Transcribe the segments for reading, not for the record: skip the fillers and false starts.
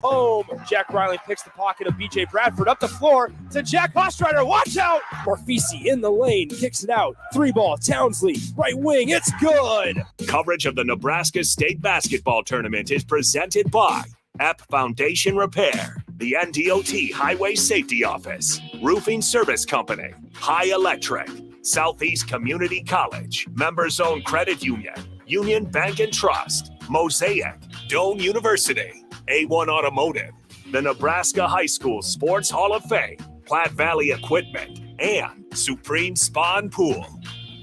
home. Jack Riley picks the pocket of B.J. Bradford up the floor to Jack Ostrider. Watch out! Marfisi in the lane, kicks it out. 3-ball, Townsley, right wing, it's good! Coverage of the Nebraska State Basketball Tournament is presented by App Foundation Repair, the NDOT Highway Safety Office, Roofing Service Company, High Electric, Southeast Community College, Members-Owned Credit Union, Union Bank and Trust, Mosaic, Doane University, A1 Automotive, the Nebraska High School Sports Hall of Fame, Platte Valley Equipment, and Supreme Spa and Pool.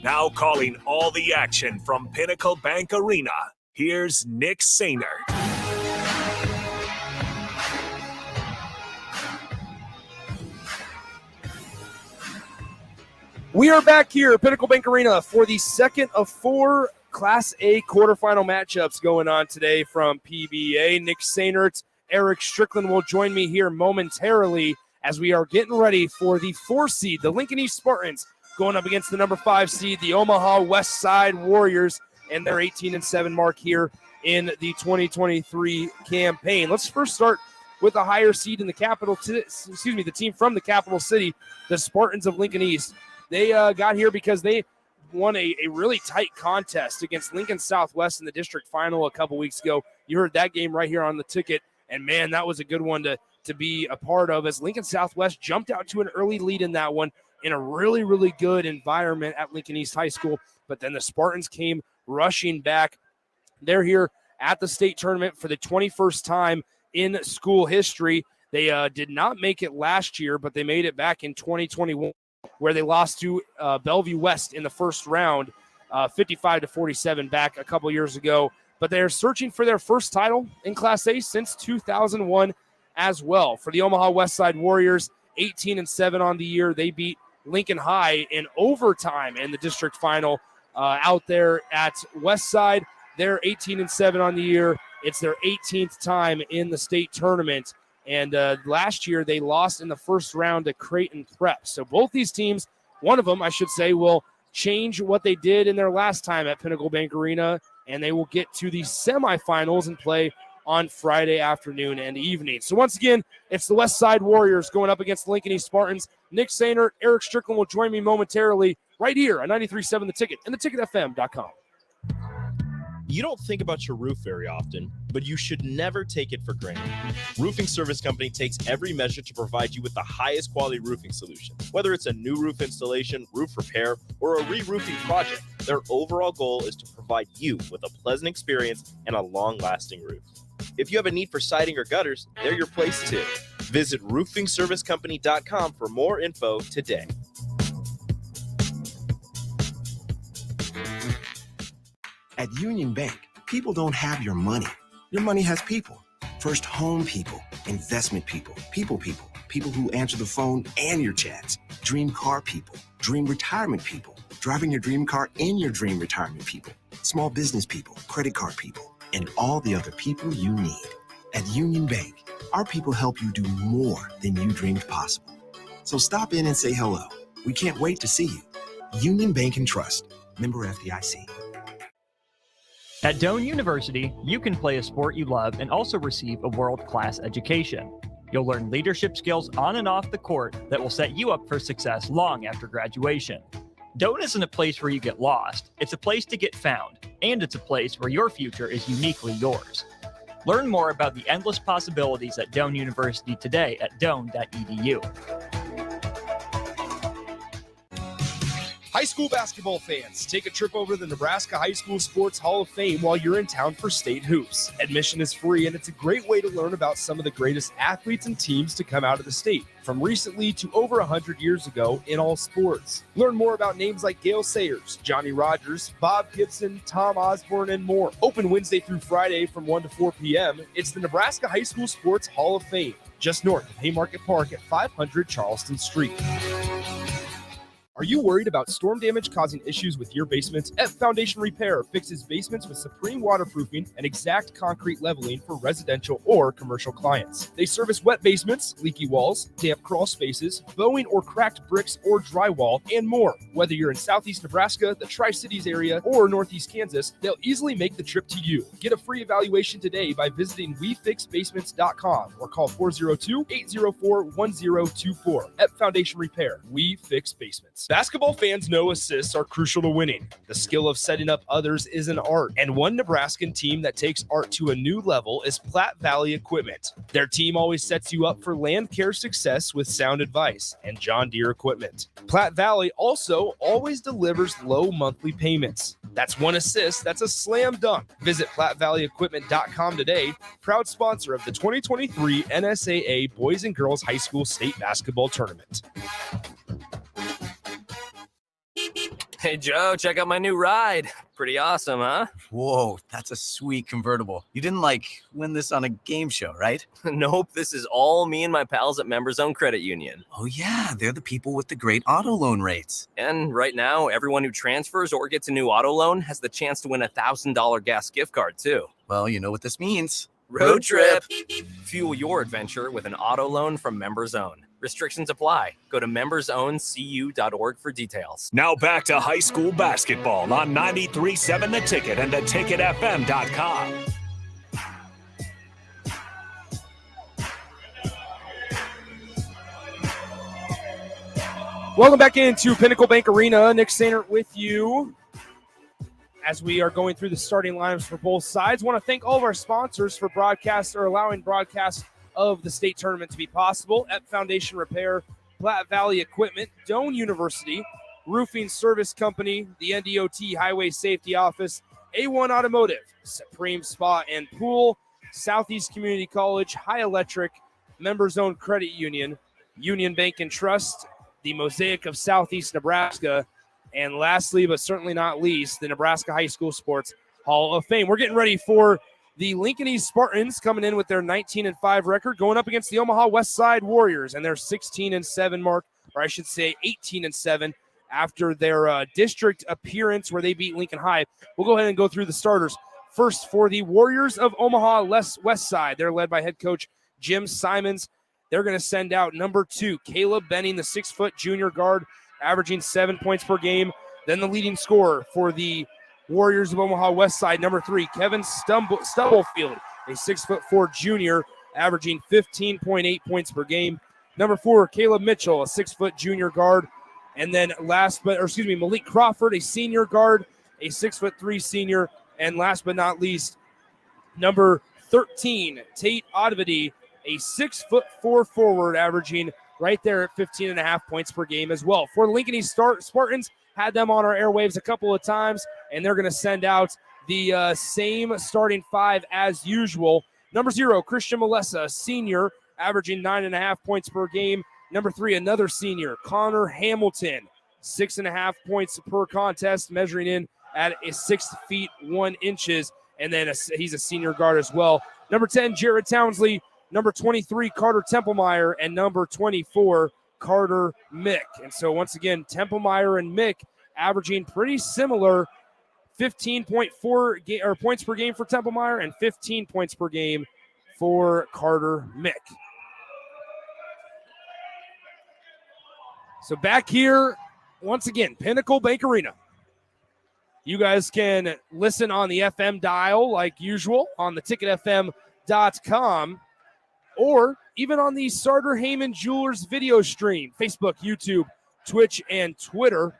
Now calling all the action from Pinnacle Bank Arena, here's Nick Sainer. We are back here at Pinnacle Bank Arena for the second of 4 Class A quarterfinal matchups going on today from PBA. Nick Sainert, Eric Strickland will join me here momentarily as we are getting ready for the 4 seed, the Lincoln East Spartans, going up against the number 5 seed, the Omaha Westside Warriors, and their 18-7 mark here in the 2023 campaign. Let's first start with a higher seed in the the team from the capital city, the Spartans of Lincoln East. They got here because they won a really tight contest against Lincoln Southwest in the district final a couple weeks ago. You heard that game right here on the ticket, and man, that was a good one to be a part of, as Lincoln Southwest jumped out to an early lead in that one in a really, really good environment at Lincoln East High School. But then the Spartans came rushing back. They're here at the state tournament for the 21st time in school history. They did not make it last year, but they made it back in 2021. Where they lost to Bellevue West in the first round, 55-47 back a couple years ago. But they're searching for their first title in Class A since 2001 as well. For the Omaha Westside Warriors, 18-7 on the year. They beat Lincoln High in overtime in the district final out there at Westside. They're 18-7 on the year. It's their 18th time in the state tournament. And last year, they lost in the first round to Creighton Prep. So both these teams, one of them, I should say, will change what they did in their last time at Pinnacle Bank Arena, and they will get to the semifinals and play on Friday afternoon and evening. So once again, it's the Westside Warriors going up against the Lincoln East Spartans. Nick Sainer, Eric Strickland will join me momentarily right here on 93.7 The Ticket and theticketfm.com. You don't think about your roof very often, but you should never take it for granted. Roofing Service Company takes every measure to provide you with the highest quality roofing solution. Whether it's a new roof installation, roof repair, or a re-roofing project, their overall goal is to provide you with a pleasant experience and a long-lasting roof. If you have a need for siding or gutters, they're your place too. Visit roofingservicecompany.com for more info today. At Union Bank, people don't have your money. Your money has people. First home people, investment people, people who answer the phone and your chats, dream car people, dream retirement people, driving your dream car in your dream retirement people, small business people, credit card people, and all the other people you need. At Union Bank, our people help you do more than you dreamed possible. So stop in and say hello. We can't wait to see you. Union Bank and Trust. Member FDIC. At Doane University, you can play a sport you love and also receive a world-class education. You'll learn leadership skills on and off the court that will set you up for success long after graduation. Doane isn't a place where you get lost. It's a place to get found, and it's a place where your future is uniquely yours. Learn more about the endless possibilities at Doane University today at doane.edu. High school basketball fans, take a trip over to the Nebraska High School Sports Hall of Fame while you're in town for state hoops. Admission is free, and it's a great way to learn about some of the greatest athletes and teams to come out of the state, from recently to over 100 years ago in all sports. Learn more about names like Gale Sayers, Johnny Rogers, Bob Gibson, Tom Osborne, and more. Open Wednesday through Friday from 1 to 4 p.m. It's the Nebraska High School Sports Hall of Fame, just north of Haymarket Park at 500 Charleston Street. Are you worried about storm damage causing issues with your basement? F Foundation Repair fixes basements with supreme waterproofing and exact concrete leveling for residential or commercial clients. They service wet basements, leaky walls, damp crawl spaces, bowing or cracked bricks or drywall, and more. Whether you're in southeast Nebraska, the Tri-Cities area, or northeast Kansas, they'll easily make the trip to you. Get a free evaluation today by visiting wefixbasements.com or call 402-804-1024. F Foundation Repair. We fix basements. Basketball fans know assists are crucial to winning. The skill of setting up others is an art, and one Nebraskan team that takes art to a new level is Platte Valley Equipment. Their team always sets you up for land care success with sound advice and John Deere equipment. Platte Valley also always delivers low monthly payments. That's one assist, that's a slam dunk. Visit PlatteValleyEquipment.com today, proud sponsor of the 2023 NSAA Boys and Girls High School State Basketball Tournament. Hey, Joe, check out my new ride. Pretty awesome, huh? Whoa, that's a sweet convertible. You didn't, win this on a game show, right? Nope, this is all me and my pals at Members Own Credit Union. Oh, yeah, they're the people with the great auto loan rates. And right now, everyone who transfers or gets a new auto loan has the chance to win a $1,000 gas gift card, too. Well, you know what this means. Road trip! Fuel your adventure with an auto loan from Members Own. Restrictions apply. Go to membersowncu.org for details. Now back to high school basketball on 93.7 The Ticket and theticketfm.com. Welcome back into Pinnacle Bank Arena. Nick Sainert with you as we are going through the starting lineups for both sides. Want to thank all of our sponsors for broadcast or allowing broadcast of the state tournament to be possible. Ep Foundation Repair, Platte Valley Equipment, Doane University, Roofing Service Company, the NDOT Highway Safety Office, A1 Automotive, Supreme Spa and Pool, Southeast Community College, High Electric, Members Owned Credit Union, Union Bank and Trust, the Mosaic of Southeast Nebraska, and lastly, but certainly not least, the Nebraska High School Sports Hall of Fame. We're getting ready for the Lincoln East Spartans coming in with their 19-5 record, going up against the Omaha Westside Warriors and their 16-7 mark, or I should say 18-7 after their district appearance where they beat Lincoln High. We'll go ahead and go through the starters. First, for the Warriors of Omaha Westside, they're led by head coach Jim Simons. They're going to send out number 2, Caleb Benning, the 6-foot junior guard, averaging 7 points per game. Then the leading scorer for the Warriors of Omaha Westside, number 3, Kevin Stubblefield, a 6'4" junior, averaging 15.8 points per game. Number 4, Caleb Mitchell, a 6-foot junior guard. And then Malik Crawford, a senior guard, a 6'3" senior. And last but not least, number 13, Tate Odvedy, a 6'4" forward, averaging right there at 15.5 points per game as well. For the Lincoln East Spartans, had them on our airwaves a couple of times, and they're going to send out the same starting 5 as usual. Number 0, Christian Melessa, senior, averaging 9.5 points per game. Number 3, another senior, Connor Hamilton, 6.5 points per contest, measuring in at 6 feet 1 inches, and then he's a senior guard as well. Number 10, Jared Townsley. Number 23, Carter Templemeyer, and number 24, Carter Mick. And so once again, Templemeyer and Mick averaging pretty similar, 15.4 points per game for Templemeyer and 15 points per game for Carter Mick. So back here, once again, Pinnacle Bank Arena. You guys can listen on the FM dial like usual on the ticketfm.com. Or even on the Sartor Heyman Jewelers video stream, Facebook, YouTube, Twitch, and Twitter.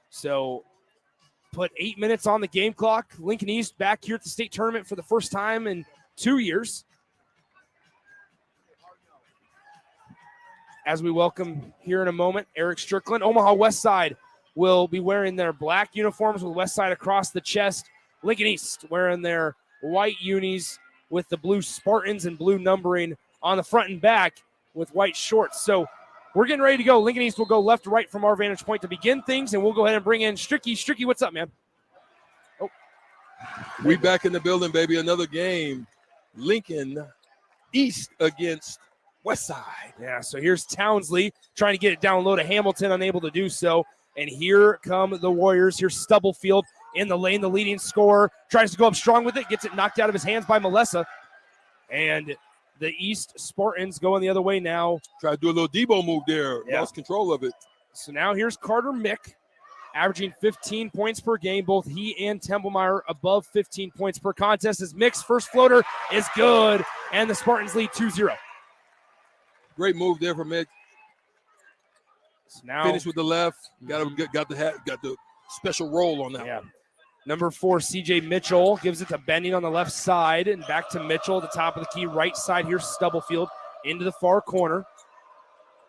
So put 8 minutes on the game clock. Lincoln East back here at the state tournament for the first time in 2 years. As we welcome here in a moment, Eric Strickland. Omaha Westside will be wearing their black uniforms with Westside across the chest. Lincoln East wearing their white unis with the blue Spartans and blue numbering on the front and back with white shorts. So we're getting ready to go. Lincoln East will go left to right from our vantage point to begin things, and we'll go ahead and bring in Stricky. Stricky, what's up, man? Oh, we back in the building, baby. Another game. Lincoln East against Westside. Yeah, so here's Townsley trying to get it down low to Hamilton, unable to do so. And here come the Warriors. Here's Stubblefield in the lane, the leading scorer. Tries to go up strong with it, gets it knocked out of his hands by Melissa. And the East Spartans going the other way now. Try to do a little Debo move there. Yeah. Lost control of it. So now here's Carter Mick, averaging 15 points per game. Both he and Templemeyer above 15 points per contest. As Mick's first floater is good, and the Spartans lead 2-0. Great move there from Mick. So now Finish with the left. Got the special roll on that one. Number 4, CJ Mitchell gives it to Benning on the left side, and back to Mitchell at the top of the key. Right side, here's Stubblefield into the far corner.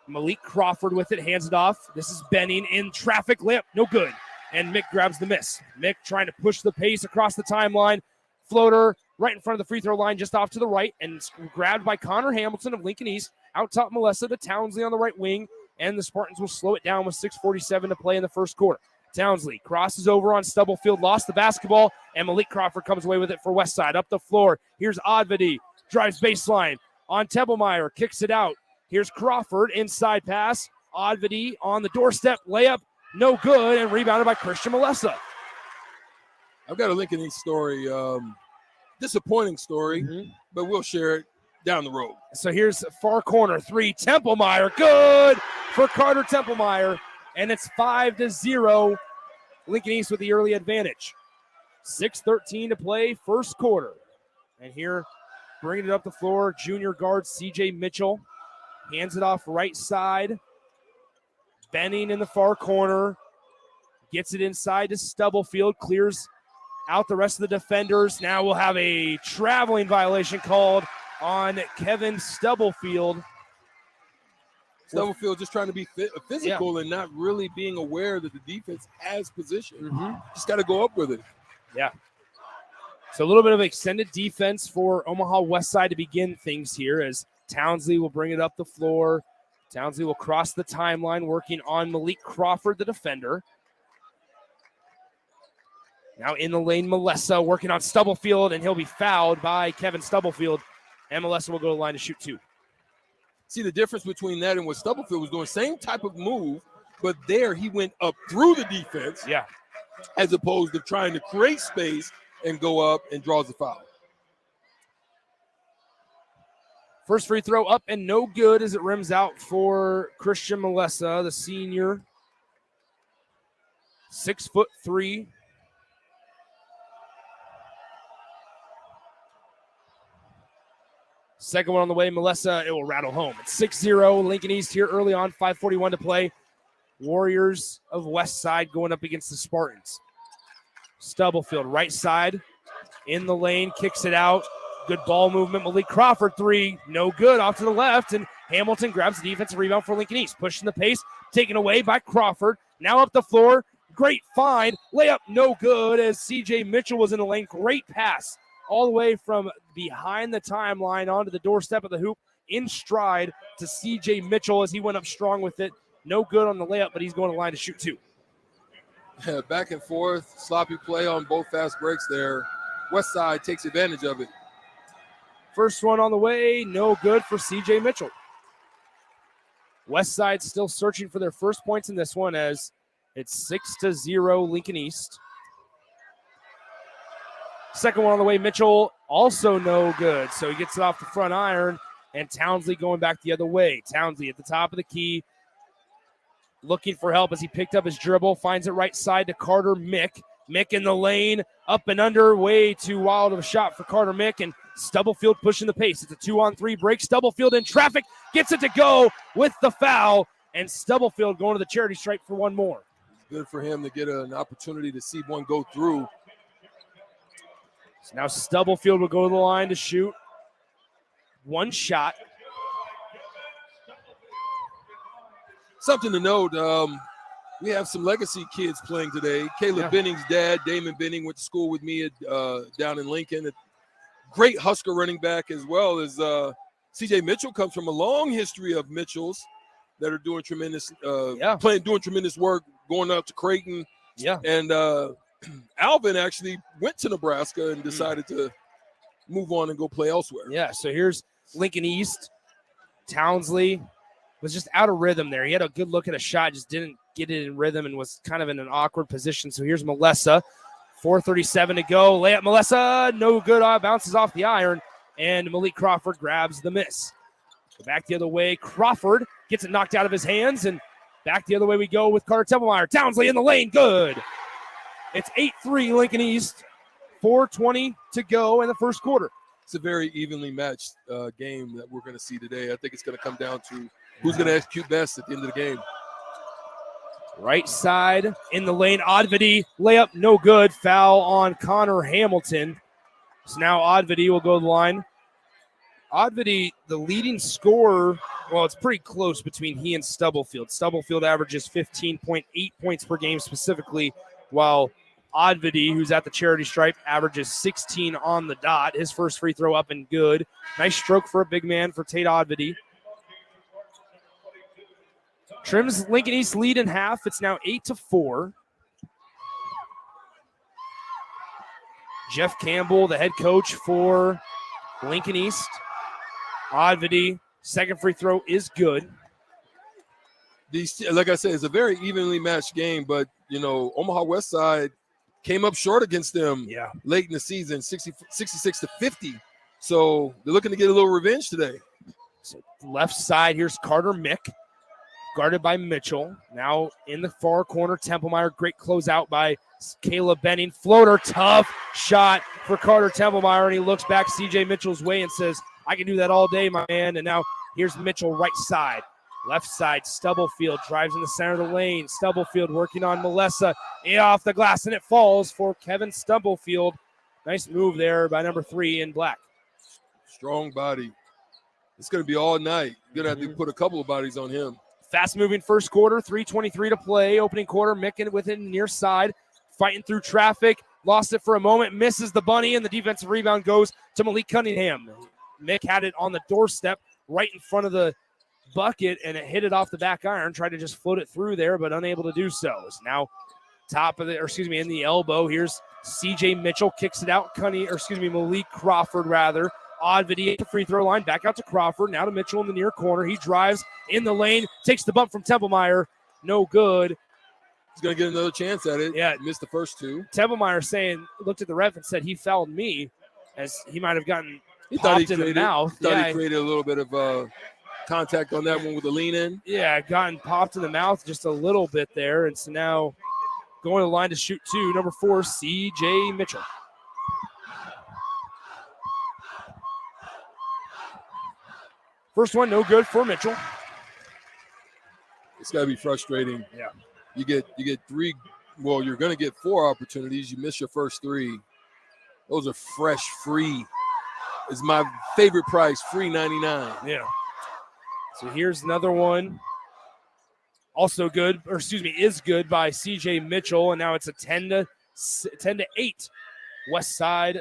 Malik Crawford with it, hands it off. This is Benning in traffic, layup, no good. And Mick grabs the miss. Mick trying to push the pace across the timeline. Floater right in front of the free throw line, just off to the right, and grabbed by Connor Hamilton of Lincoln East. Out top Melissa to Townsley on the right wing, and the Spartans will slow it down with 6:47 to play in the first quarter. Townsley crosses over on Stubblefield, lost the basketball, and Malik Crawford comes away with it for Westside. Up the floor, here's Odvedy, drives baseline on Templemeyer, kicks it out. Here's Crawford, inside pass. Odvedy on the doorstep, layup, no good, and rebounded by Christian Melessa. I've got a Lincoln East story. Disappointing story, but we'll share it down the road. So here's far corner 3, Templemeyer, good for Carter Templemeyer, and it's 5-0. Lincoln East with the early advantage. 6:13 to play, first quarter. And here, bringing it up the floor, junior guard CJ Mitchell. Hands it off right side. Benning in the far corner. Gets it inside to Stubblefield. Clears out the rest of the defenders. Now we'll have a traveling violation called on Kevin Stubblefield. Stubblefield just trying to be physical and not really being aware that the defense has position. Just got to go up with it. Yeah. So a little bit of extended defense for Omaha Westside to begin things here as Townsley will bring it up the floor. Townsley will cross the timeline, working on Malik Crawford, the defender. Now in the lane, Melessa working on Stubblefield, and he'll be fouled by Kevin Stubblefield. And Melessa will go to the line to shoot 2. See the difference between that and what Stubblefield was doing? Same type of move, but there he went up through the defense. Yeah. As opposed to trying to create space and go up and draws the foul. First free throw up and no good as it rims out for Christian Melessa, the senior. 6'3". Second one on the way, Melessa, it will rattle home. It's 6-0, Lincoln East here early on, 5:41 to play. Warriors of Westside going up against the Spartans. Stubblefield, right side, in the lane, kicks it out. Good ball movement. Malik Crawford, 3, no good, off to the left, and Hamilton grabs the defensive rebound for Lincoln East. Pushing the pace, taken away by Crawford. Now up the floor, great find. Layup, no good, as CJ Mitchell was in the lane. Great pass all the way from behind the timeline onto the doorstep of the hoop, in stride to CJ Mitchell as he went up strong with it. No good on the layup, but he's going to line to shoot 2. Yeah, back and forth, sloppy play on both fast breaks there. Westside takes advantage of it. First one on the way, no good for CJ Mitchell. Westside still searching for their first points in this one as it's 6-0 Lincoln East. Second one on the way, Mitchell also no good. So he gets it off the front iron, and Townsley going back the other way. Townsley at the top of the key, looking for help as he picked up his dribble, finds it right side to Carter Mick. Mick in the lane, up and under, way too wild of a shot for Carter Mick, and Stubblefield pushing the pace. It's a 2-on-3 break. Stubblefield in traffic, gets it to go with the foul, and Stubblefield going to the charity stripe for one more. Good for him to get an opportunity to see one go through. So now Stubblefield will go to the line to shoot. One shot. Something to note, we have some legacy kids playing today. Caleb Benning's dad, Damon Benning, went to school with me down in Lincoln. A great Husker running back, as well as CJ Mitchell comes from a long history of Mitchells that are doing tremendous doing tremendous work, going out to Creighton. Yeah. And Alvin actually went to Nebraska and decided to move on and go play elsewhere. Yeah, so here's Lincoln East Townsley was just out of rhythm there. He had a good look at a shot, just didn't get it in rhythm and was kind of in an awkward position. So here's Melessa. 4:37 to go. Layup, Melessa, no good. Bounces off the iron, and Malik Crawford grabs the miss. Go back the other way. Crawford gets it knocked out of his hands, and back the other way we go with Carter Templemeyer. Townsley in the lane, good. It's 8-3 Lincoln East. 4:20 to go in the first quarter. It's a very evenly matched game that we're going to see today. I think it's going to come down to who's going to execute best at the end of the game. Right side in the lane. Odvedy, layup, no good. Foul on Connor Hamilton. So now Odvedy will go to the line. Odvedy, the leading scorer, well, it's pretty close between he and Stubblefield. Stubblefield averages 15.8 points per game specifically, while Odvedy, who's at the charity stripe, averages 16 on the dot. His first free throw up and good. Nice stroke for a big man for Tate Odvedy. Trims Lincoln East lead in half. It's now 8-4. Jeff Campbell, the head coach for Lincoln East. Odvedy, second free throw is good. Like I said, it's a very evenly matched game, but, Omaha Westside came up short against them late in the season, 66-50. So they're looking to get a little revenge today. So left side, here's Carter Mick, guarded by Mitchell. Now in the far corner, Templemeyer, great closeout by Caleb Benning. Floater, tough shot for Carter Templemeyer, and he looks back CJ Mitchell's way and says, I can do that all day, my man. And now here's Mitchell right side. Left side, Stubblefield drives in the center of the lane. Stubblefield working on Melessa. Off the glass, and it falls for Kevin Stubblefield. Nice move there by number 3 in black. Strong body. It's going to be all night. You're going to have to put a couple of bodies on him. Fast-moving first quarter, 3:23 to play. Opening quarter, Mick with it near side. Fighting through traffic. Lost it for a moment. Misses the bunny, and the defensive rebound goes to Malik Cunningham. Mick had it on the doorstep right in front of the bucket, and it hit it off the back iron. Tried to just float it through there, but unable to do so. So now in the elbow. Here's CJ Mitchell, kicks it out. Malik Crawford rather. Odvedy at the free throw line, back out to Crawford. Now to Mitchell in the near corner. He drives in the lane, takes the bump from Templemeyer. No good. He's going to get another chance at it. Yeah. Missed the first two. Templemeyer looked at the ref and said he fouled me, as he might have gotten popped in the mouth. He created a little bit of contact on that one with the lean in. Yeah, gotten popped in the mouth just a little bit there. And so now going to the line to shoot 2, number 4, CJ Mitchell. First one, no good for Mitchell. It's got to be frustrating. Yeah. You get 3. Well, you're going to get 4 opportunities. You miss your first 3. Those are fresh, free. It's my favorite price, free 99. Yeah. So here's another one. Also good, is good by CJ Mitchell, and now it's a 10-8. Westside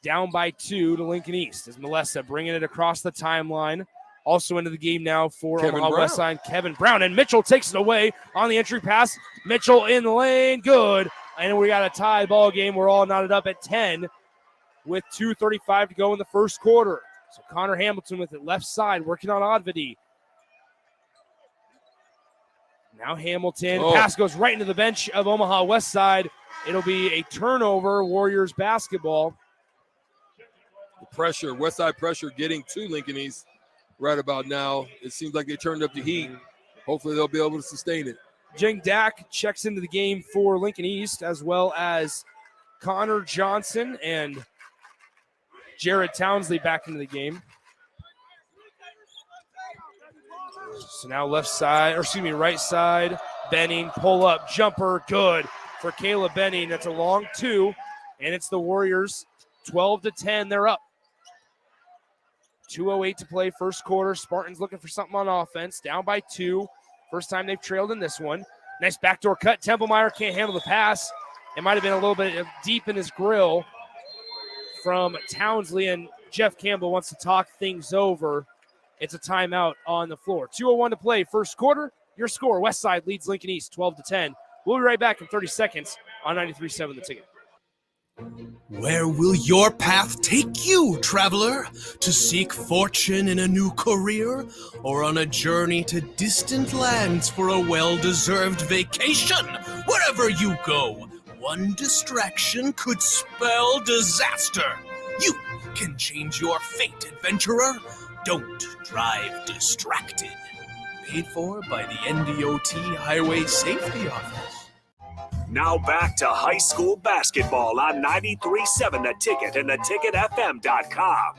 down by 2 to Lincoln East as Melessa bringing it across the timeline. Also into the game now for Omaha Westside, Kevin Brown. And Mitchell takes it away on the entry pass. Mitchell in the lane, good. And we got a tie ball game. We're all knotted up at 10 with 2:35 to go in the first quarter. So Connor Hamilton with it left side, working on Odvedy. Now Hamilton. Pass goes right into the bench of Omaha Westside. It'll be a turnover, Warriors basketball. The pressure, Westside pressure getting to Lincoln East right about now. It seems like they turned up the heat. Hopefully they'll be able to sustain it. Jing Dak checks into the game for Lincoln East, as well as Connor Johnson and Jared Townsley back into the game. So now right side, Benning, pull up, jumper, good for Caleb Benning. That's a long 2, and it's the Warriors 12-10. They're up. 2:08 to play, first quarter. Spartans looking for something on offense, down by 2. First time they've trailed in this one. Nice backdoor cut. Templemeyer can't handle the pass. It might have been a little bit deep in his grill from Townsley, and Jeff Campbell wants to talk things over. It's a timeout on the floor. 2:01 to play, first quarter. Your score, Westside leads Lincoln East 12-10. We'll be right back in 30 seconds on 93.7 The Ticket. Where will your path take you, traveler? To seek fortune in a new career? Or on a journey to distant lands for a well-deserved vacation? Wherever you go, one distraction could spell disaster. You can change your fate, adventurer. Don't drive distracted. Paid for by the NDOT Highway Safety Office. Now back to high school basketball on 93.7 The Ticket and theticketfm.com.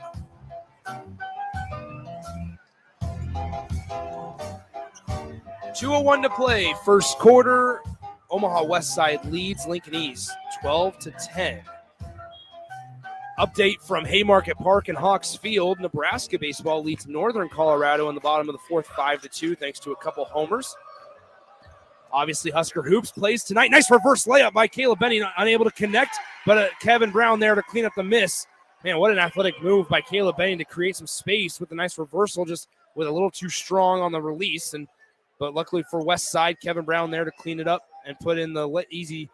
.201 to play. First quarter, Omaha Westside leads Lincoln East 12-10. Update from Haymarket Park and Hawks Field. Nebraska baseball leads Northern Colorado in the bottom of the fourth 5-2 thanks to a couple homers. Obviously, Husker Hoops plays tonight. Nice reverse layup by Caleb Benning, unable to connect, but Kevin Brown there to clean up the miss. Man, what an athletic move by Caleb Benning to create some space with a nice reversal, just with a little too strong on the release. But luckily for Westside, Kevin Brown there to clean it up and put in the easy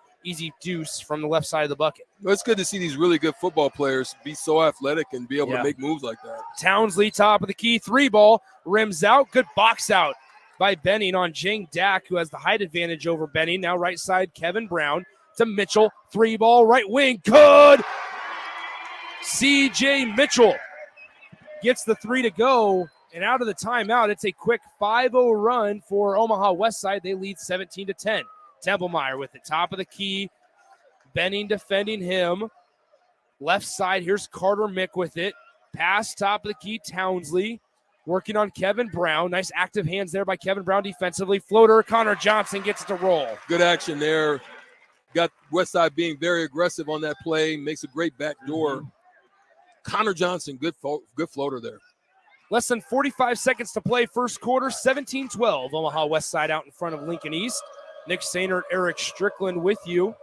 deuce from the left side of the bucket. Well, it's good to see these really good football players be so athletic and be able to make moves like that. Townsley, top of the key, 3-ball, rims out, good box out by Benning on Jang Dak, who has the height advantage over Benning. Now right side, Kevin Brown to Mitchell. 3-ball, right wing. Good. C.J. Mitchell gets the 3 to go. And out of the timeout, it's a quick 5-0 run for Omaha Westside. They lead 17-10. Templemeyer with the top of the key. Benning defending him. Left side, here's Carter Mick with it. Pass, top of the key, Townsley. Working on Kevin Brown. Nice active hands there by Kevin Brown defensively. Floater, Connor Johnson gets it to roll. Good action there. Got Westside being very aggressive on that play. Makes a great back door. Connor Johnson, good floater there. Less than 45 seconds to play first quarter. 17-12. Omaha Westside out in front of Lincoln East. Nick Sainert, Eric Strickland with you.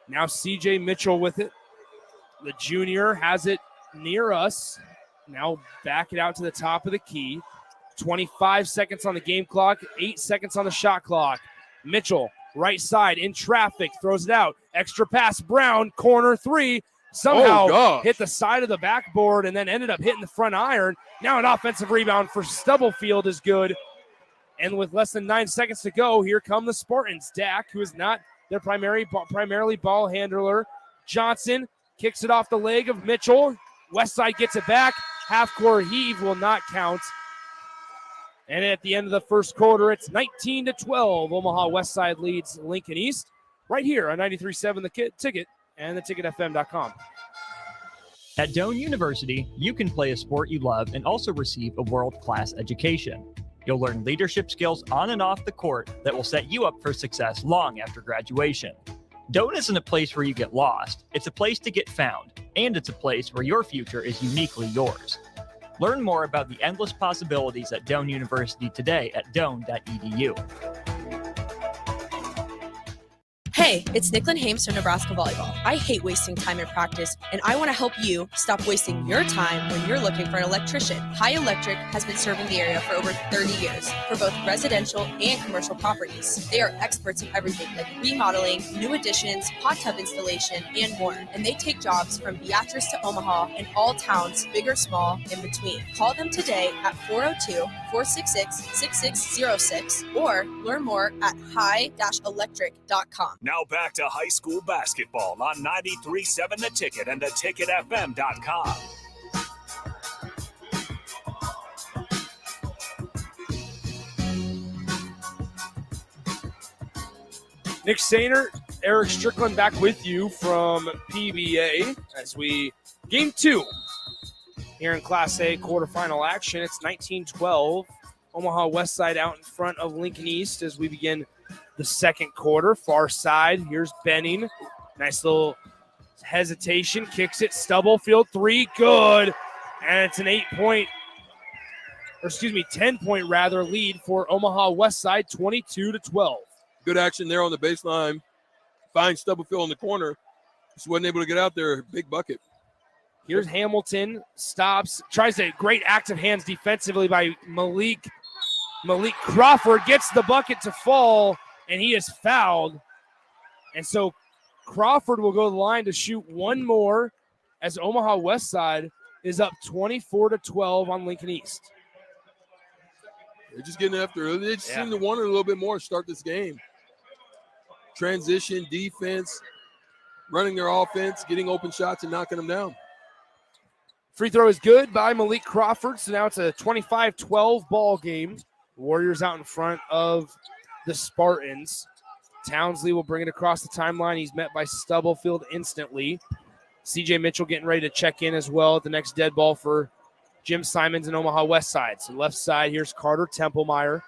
Now C.J. Mitchell with it. The junior has it near us. Now back it out to the top of the key. 25 seconds on the game clock, 8 seconds on the shot clock. Mitchell, right side, in traffic, throws it out. Extra pass, Brown, corner 3. Somehow hit the side of the backboard and then ended up hitting the front iron. Now an offensive rebound for Stubblefield is good. And with less than 9 seconds to go, here come the Spartans. Dak, who is not their primarily ball handler. Johnson kicks it off the leg of Mitchell. Westside gets it back. Half-court heave will not count. And at the end of the first quarter, it's 19-12. Omaha Westside leads Lincoln East right here on 93.7 The Ticket and theticketfm.com. At Doane University, you can play a sport you love and also receive a world-class education. You'll learn leadership skills on and off the court that will set you up for success long after graduation. Doane isn't a place where you get lost. It's a place to get found, and it's a place where your future is uniquely yours. Learn more about the endless possibilities at Doane University today at doane.edu. Hey, it's Nicklin Hames from Nebraska Volleyball. I hate wasting time in practice, and I want to help you stop wasting your time when you're looking for an electrician. High Electric has been serving the area for over 30 years for both residential and commercial properties. They are experts in everything like remodeling, new additions, hot tub installation, and more. And they take jobs from Beatrice to Omaha and all towns, big or small, in between. Call them today at 402-466-6606 or learn more at high-electric.com. Now back to high school basketball on 93.7 The Ticket and theticketfm.com. Nick Sainert, Eric Strickland back with you from PBA as we game 2 here in Class A quarterfinal action. It's 19-12. Omaha Westside out in front of Lincoln East as we begin the second quarter. Far side, here's Benning. Nice little hesitation, kicks it. Stubblefield 3, good. And it's an 10-point rather lead for Omaha Westside, 22-12. Good action there on the baseline. Fine Stubblefield in the corner. Just wasn't able to get out there. Big bucket. Here's Hamilton, stops, tries to great active hands defensively by Malik Crawford, gets the bucket to fall, and he is fouled. And so Crawford will go to the line to shoot one more as Omaha Westside is up 24-12 on Lincoln East. They're just getting after it. They just seem to want it a little bit more to start this game. Transition, defense, running their offense, getting open shots and knocking them down. Free throw is good by Malik Crawford, so now it's a 25-12 ball game. Warriors out in front of the Spartans. Townsley will bring it across the timeline. He's met by Stubblefield instantly. CJ Mitchell getting ready to check in as well at the next dead ball for Jim Simons and Omaha Westside. So left side, here's Carter Templemeyer.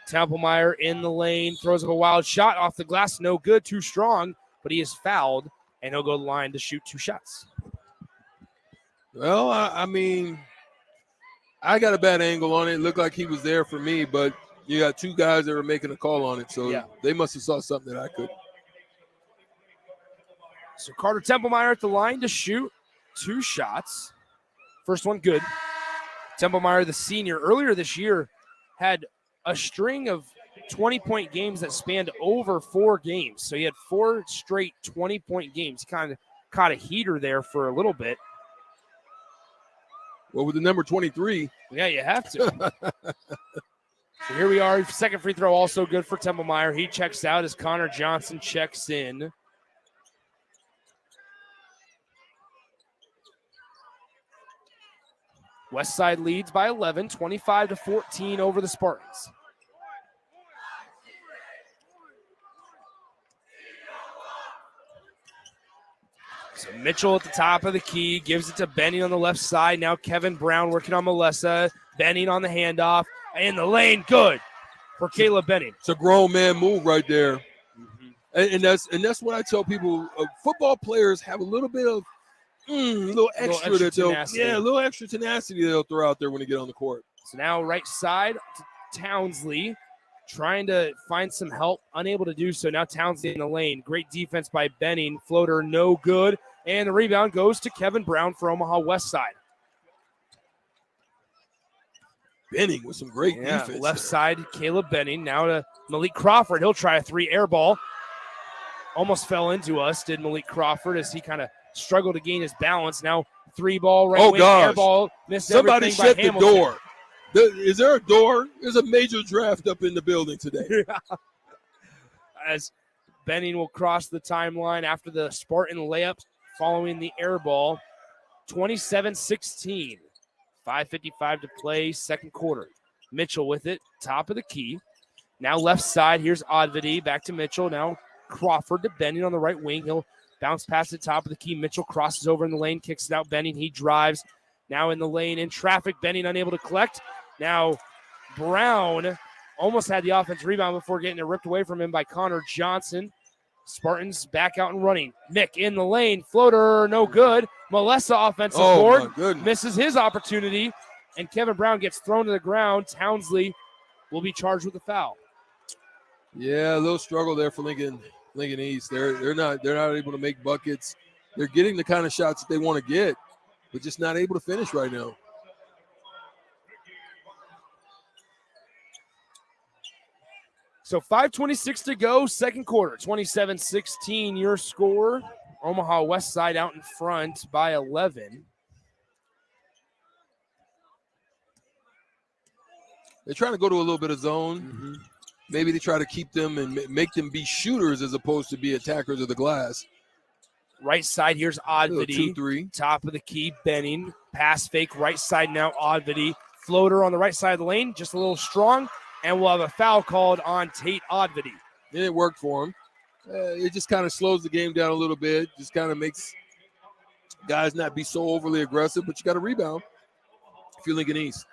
Templemeyer in the lane, throws up a wild shot off the glass. No good, too strong, but he is fouled, and he'll go to the line to shoot 2 shots. Well, I mean, I got a bad angle on it. It looked like he was there for me, but you got 2 guys that were making a call on it, so they must have saw something that I couldn't. So Carter Templemeyer at the line to shoot 2 shots. First one good. Templemeyer, the senior, earlier this year had a string of 20-point games that spanned over 4 games. So he had 4 straight 20-point games. He kind of caught a heater there for a little bit. Well, with the number 23. Yeah, you have to. So here we are. Second free throw also good for Templemeyer. He checks out as Connor Johnson checks in. Westside leads by 11, 25-14 over the Spartans. So Mitchell at the top of the key, gives it to Benning on the left side. Now Kevin Brown working on Melissa. Benning on the handoff. In the lane, good for Caleb Benning. It's a grown man move right there. And that's what I tell people. Football players have a little bit of a little extra tenacity they'll throw out there when they get on the court. So now right side to Townsley, trying to find some help, unable to do so. Now Townsley in the lane. Great defense by Benning. Floater no good. And the rebound goes to Kevin Brown for Omaha Westside. Benning with some great defense. Left side, Caleb Benning. Now to Malik Crawford. He'll try a 3 air ball. Almost fell into us, did Malik Crawford, as he kind of struggled to gain his balance. Now 3 ball, right wing, air ball. Missed Somebody everything shut by the Hamilton. door. Is there a door? There's a major draft up in the building today. As Benning will cross the timeline after the Spartan layup following the air ball. 27-16. 5:55 to play, second quarter. Mitchell with it, top of the key. Now left side, here's Odvedy, back to Mitchell. Now Crawford to Benning on the right wing. He'll bounce past the top of the key. Mitchell crosses over in the lane, kicks it out. Benning, he drives. Now in the lane, in traffic. Benning unable to collect. Now Brown almost had the offensive rebound before getting it ripped away from him by Connor Johnson. Spartans back out and running. Nick in the lane, floater, no good. Melissa offensive board, misses his opportunity, and Kevin Brown gets thrown to the ground. Townsley will be charged with a foul. Yeah, a little struggle there for Lincoln East. They're not able to make buckets. They're getting the kind of shots that they want to get, but just not able to finish right now. So 5:26 to go, second quarter. 27-16 your score. Omaha Westside out in front by 11. They're trying to go to a little bit of zone. Maybe they try to keep them and make them be shooters as opposed to be attackers of the glass. Right side, here's Odvedy. 2-3. Top of the key, Benning. Pass fake, right side now, Odvedy. Floater on the right side of the lane, just a little strong. And we'll have a foul called on Tate Odvedy. It worked for him. It just kind of slows the game down a little bit. Just kind of makes guys not be so overly aggressive, but you got to rebound if you're Lincoln East.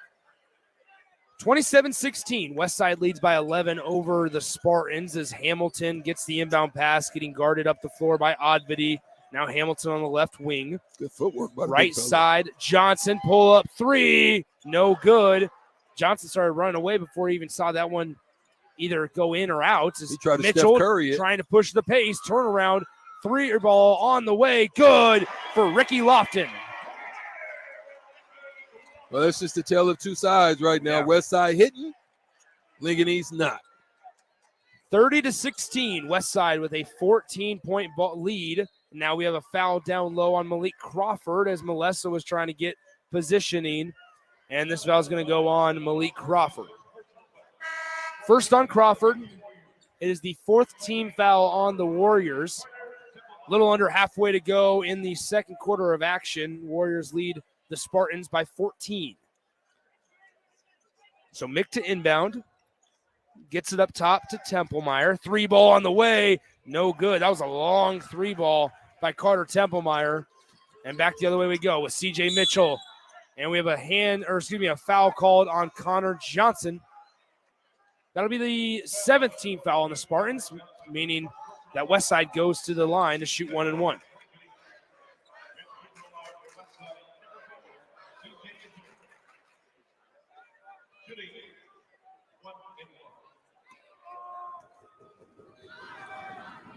27-16. Westside leads by 11 over the Spartans as Hamilton gets the inbound pass, getting guarded up the floor by Odvedy. Now Hamilton on the left wing. Good footwork by the right big fella. side, Johnson, pull up 3. No good. Johnson started running away before he even saw that one either go in or out. He tried to Mitchell Steph Curry it. Trying to push the pace, turnaround, 3 ball on the way. Good for Ricky Lofton. Well, that's just the tale of two sides right now. Yeah. Westside hitting, Lincoln East not. 30-16, Westside with a 14-point lead. Now we have a foul down low on Malik Crawford as Melissa was trying to get positioning, and this foul is going to go on Malik Crawford. First on Crawford. It is the 4th team foul on the Warriors. A little under halfway to go in the second quarter of action. Warriors lead the Spartans by 14. So Mick to inbound. Gets it up top to Templemeyer. 3-ball on the way. No good. That was a long 3-ball by Carter Templemeyer. And back the other way we go with C.J. Mitchell. And we have a foul called on Connor Johnson. That'll be the 7th team foul on the Spartans, meaning that Westside goes to the line to shoot 1-1.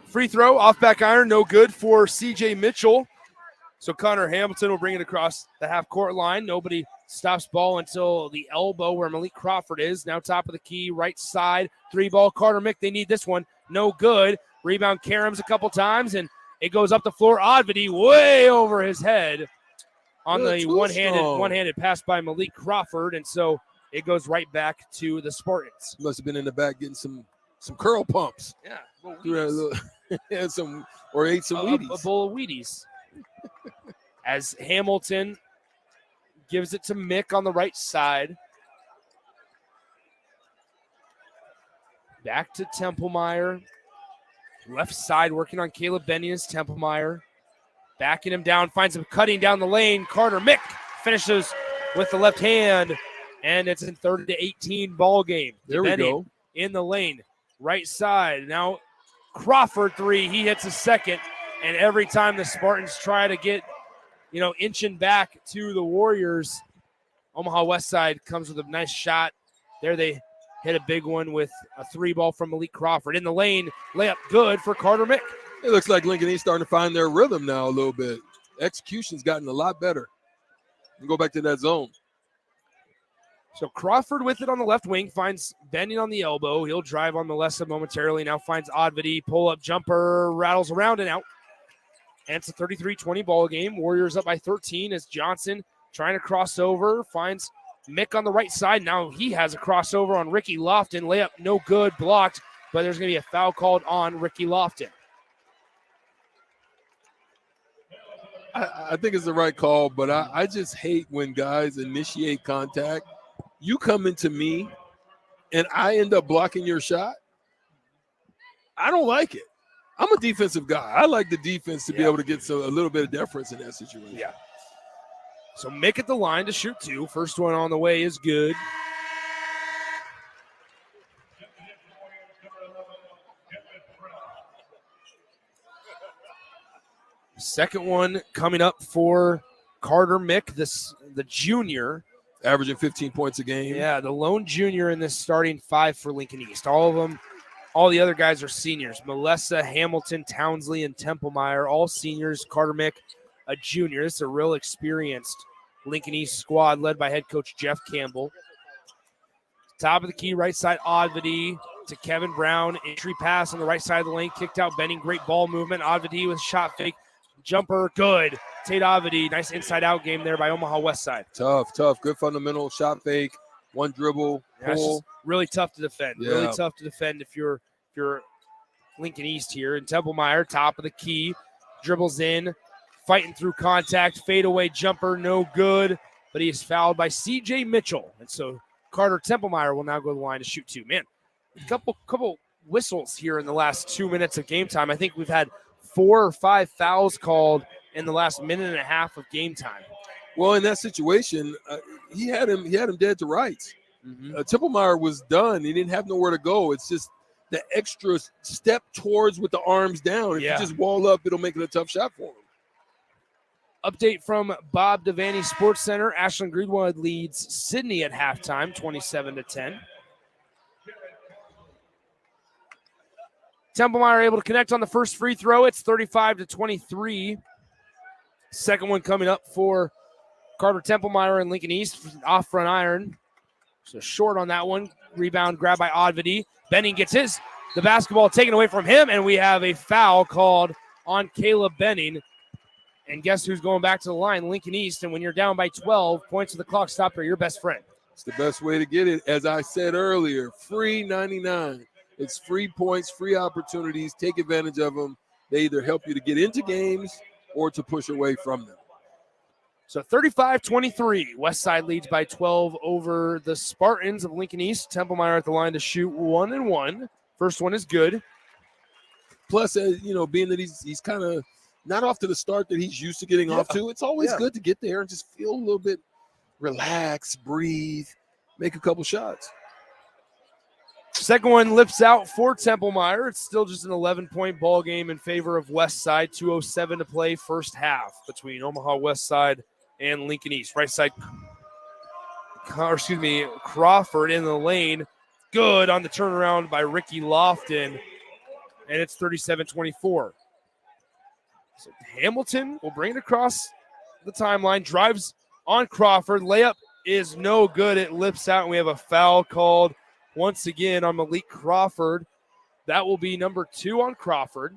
Free throw, off back iron, no good for C.J. Mitchell. So Connor Hamilton will bring it across the half-court line. Nobody stops ball until the elbow where Malik Crawford is. Now top of the key, right side, 3-ball. Carter Mick, they need this one. No good. Rebound Karams a couple times, and it goes up the floor. Odvedy way over his head on the one-handed pass by Malik Crawford, and so it goes right back to the Spartans. Must have been in the back getting some curl pumps. Yeah. Ate some Wheaties. A bowl of Wheaties. As Hamilton gives it to Mick on the right side. Back to Templemeyer. Left side working on Caleb Benny as Templemeyer. Backing him down, finds him cutting down the lane. Carter Mick finishes with the left hand, and it's in 30-18 ball game. There we go. In the lane, right side. Now Crawford 3, he hits a second, and every time the Spartans try to get, inching back to the Warriors, Omaha Westside comes with a nice shot. There they hit a big one with a 3-ball from Malik Crawford. In the lane, layup good for Carter Mick. It looks like Lincoln East starting to find their rhythm now a little bit. Execution's gotten a lot better. And go back to that zone. So Crawford with it on the left wing, finds Benning on the elbow. He'll drive on Melessa momentarily. Now finds Odvedy, pull-up jumper, rattles around and out. And it's a 33-20 ball game. Warriors up by 13 as Johnson trying to cross over, finds Mick on the right side. Now he has a crossover on Ricky Lofton. Layup no good, blocked, but there's going to be a foul called on Ricky Lofton. I think it's the right call, but I just hate when guys initiate contact. You come into me, and I end up blocking your shot. I don't like it. I'm a defensive guy. I like the defense to be able to get a little bit of deference in that situation. Yeah. So Mick at the line to shoot 2. First one on the way is good. Second one coming up for Carter Mick, the junior. Averaging 15 points a game. Yeah, the lone junior in this starting 5 for Lincoln East. All the other guys are seniors. Melessa, Hamilton, Townsley, and Templemeyer, all seniors. Carter Mick, a junior. This is a real experienced Lincoln East squad led by head coach Jeff Campbell. Top of the key, right side, Odvedy to Kevin Brown. Entry pass on the right side of the lane, kicked out Benning. Great ball movement. Odvedy with shot fake. Jumper, good. Tate Odvedy, nice inside-out game there by Omaha Westside. Tough. Good fundamental shot fake, one dribble, pull. Really tough to defend. Yeah. Really tough to defend if you're Lincoln East here. And Templemeyer, top of the key, dribbles in, fighting through contact, fadeaway jumper, no good. But he is fouled by C.J. Mitchell. And so Carter Templemeyer will now go to the line to shoot 2. Man, a couple whistles here in the last 2 minutes of game time. I think we've had 4 or 5 fouls called in the last minute and a half of game time. Well, in that situation, he had him dead to rights. Mm-hmm. Templemeyer was done. He didn't have nowhere to go. It's just the extra step towards with the arms down. If you just wall up, it'll make it a tough shot for him. Update from Bob Devaney Sports Center. Ashland Greenwood leads Sydney at halftime, 27-10. Templemeyer able to connect on the first free throw. It's 35-23. Second one coming up for Carter Templemeyer and Lincoln East off front iron. So short on that one. Rebound grab by Odvedy. Benning gets his. the basketball taken away from him, and we have a foul called on Caleb Benning. And guess who's going back to the line? Lincoln East. And when you're down by 12, points of the clock stop are your best friend. It's the best way to get it. As I said earlier, free 99. It's free points, free opportunities. Take advantage of them. They either help you to get into games or to push away from them. So 35-23, Westside leads by 12 over the Spartans of Lincoln East. Templemeyer at the line to shoot 1 and 1. First one is good. Plus, being that he's kind of not off to the start that he's used to getting off to, it's always good to get there and just feel a little bit relaxed, breathe, make a couple shots. Second one lips out for Templemeyer. It's still just an 11-point ball game in favor of Westside. 2:07 to play first half between Omaha Westside and Lincoln East. Right side, Crawford in the lane. Good on the turnaround by Ricky Lofton. And it's 37-24. So Hamilton will bring it across the timeline. Drives on Crawford. Layup is no good. It lips out, and we have a foul called once again on Malik Crawford. That will be number 2 on Crawford.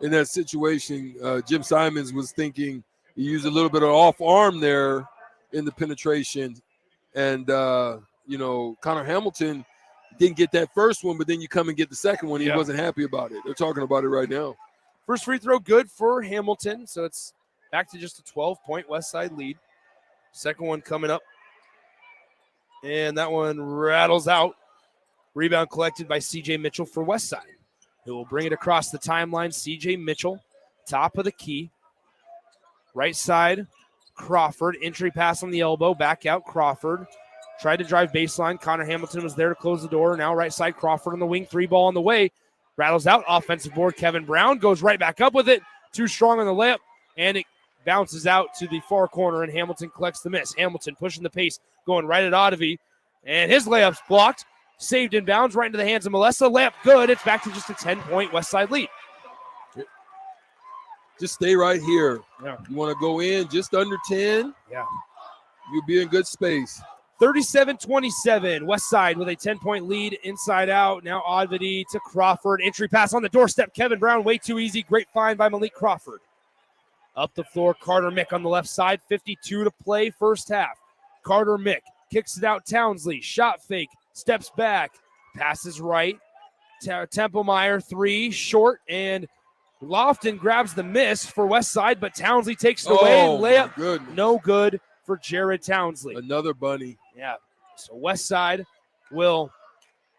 In that situation, Jim Simons was thinking he used a little bit of off arm there in the penetration. And, Connor Hamilton didn't get that first one, but then you come and get the second one. He wasn't happy about it. They're talking about it right now. First free throw good for Hamilton. So it's back to just a 12-point Westside lead. Second one coming up. And that one rattles out. Rebound collected by C.J. Mitchell for Westside, who will bring it across the timeline. C.J. Mitchell, top of the key. Right side, Crawford. Entry pass on the elbow. Back out, Crawford. Tried to drive baseline. Connor Hamilton was there to close the door. Now right side, Crawford on the wing. 3 ball on the way. Rattles out. Offensive board, Kevin Brown goes right back up with it. Too strong on the layup. And it bounces out to the far corner, and Hamilton collects the miss. Hamilton pushing the pace, going right at Ottavy. And his layup's blocked. Saved in bounds right into the hands of Melissa. Layup good. It's back to just a 10-point Westside lead. Just stay right here. Yeah. You want to go in just under 10? Yeah. You'll be in good space. 37-27. Westside with a 10-point lead inside out. Now Oddvity to Crawford. Entry pass on the doorstep. Kevin Brown way too easy. Great find by Malik Crawford. Up the floor, Carter Mick on the left side. 52 to play first half. Carter Mick kicks it out. Townsley. Shot fake. Steps back. Passes right. Templemeyer 3 short. And Lofton grabs the miss for Westside, but Townsley takes it away. Layup no good for Jared Townsley. Another bunny. Yeah. So Westside will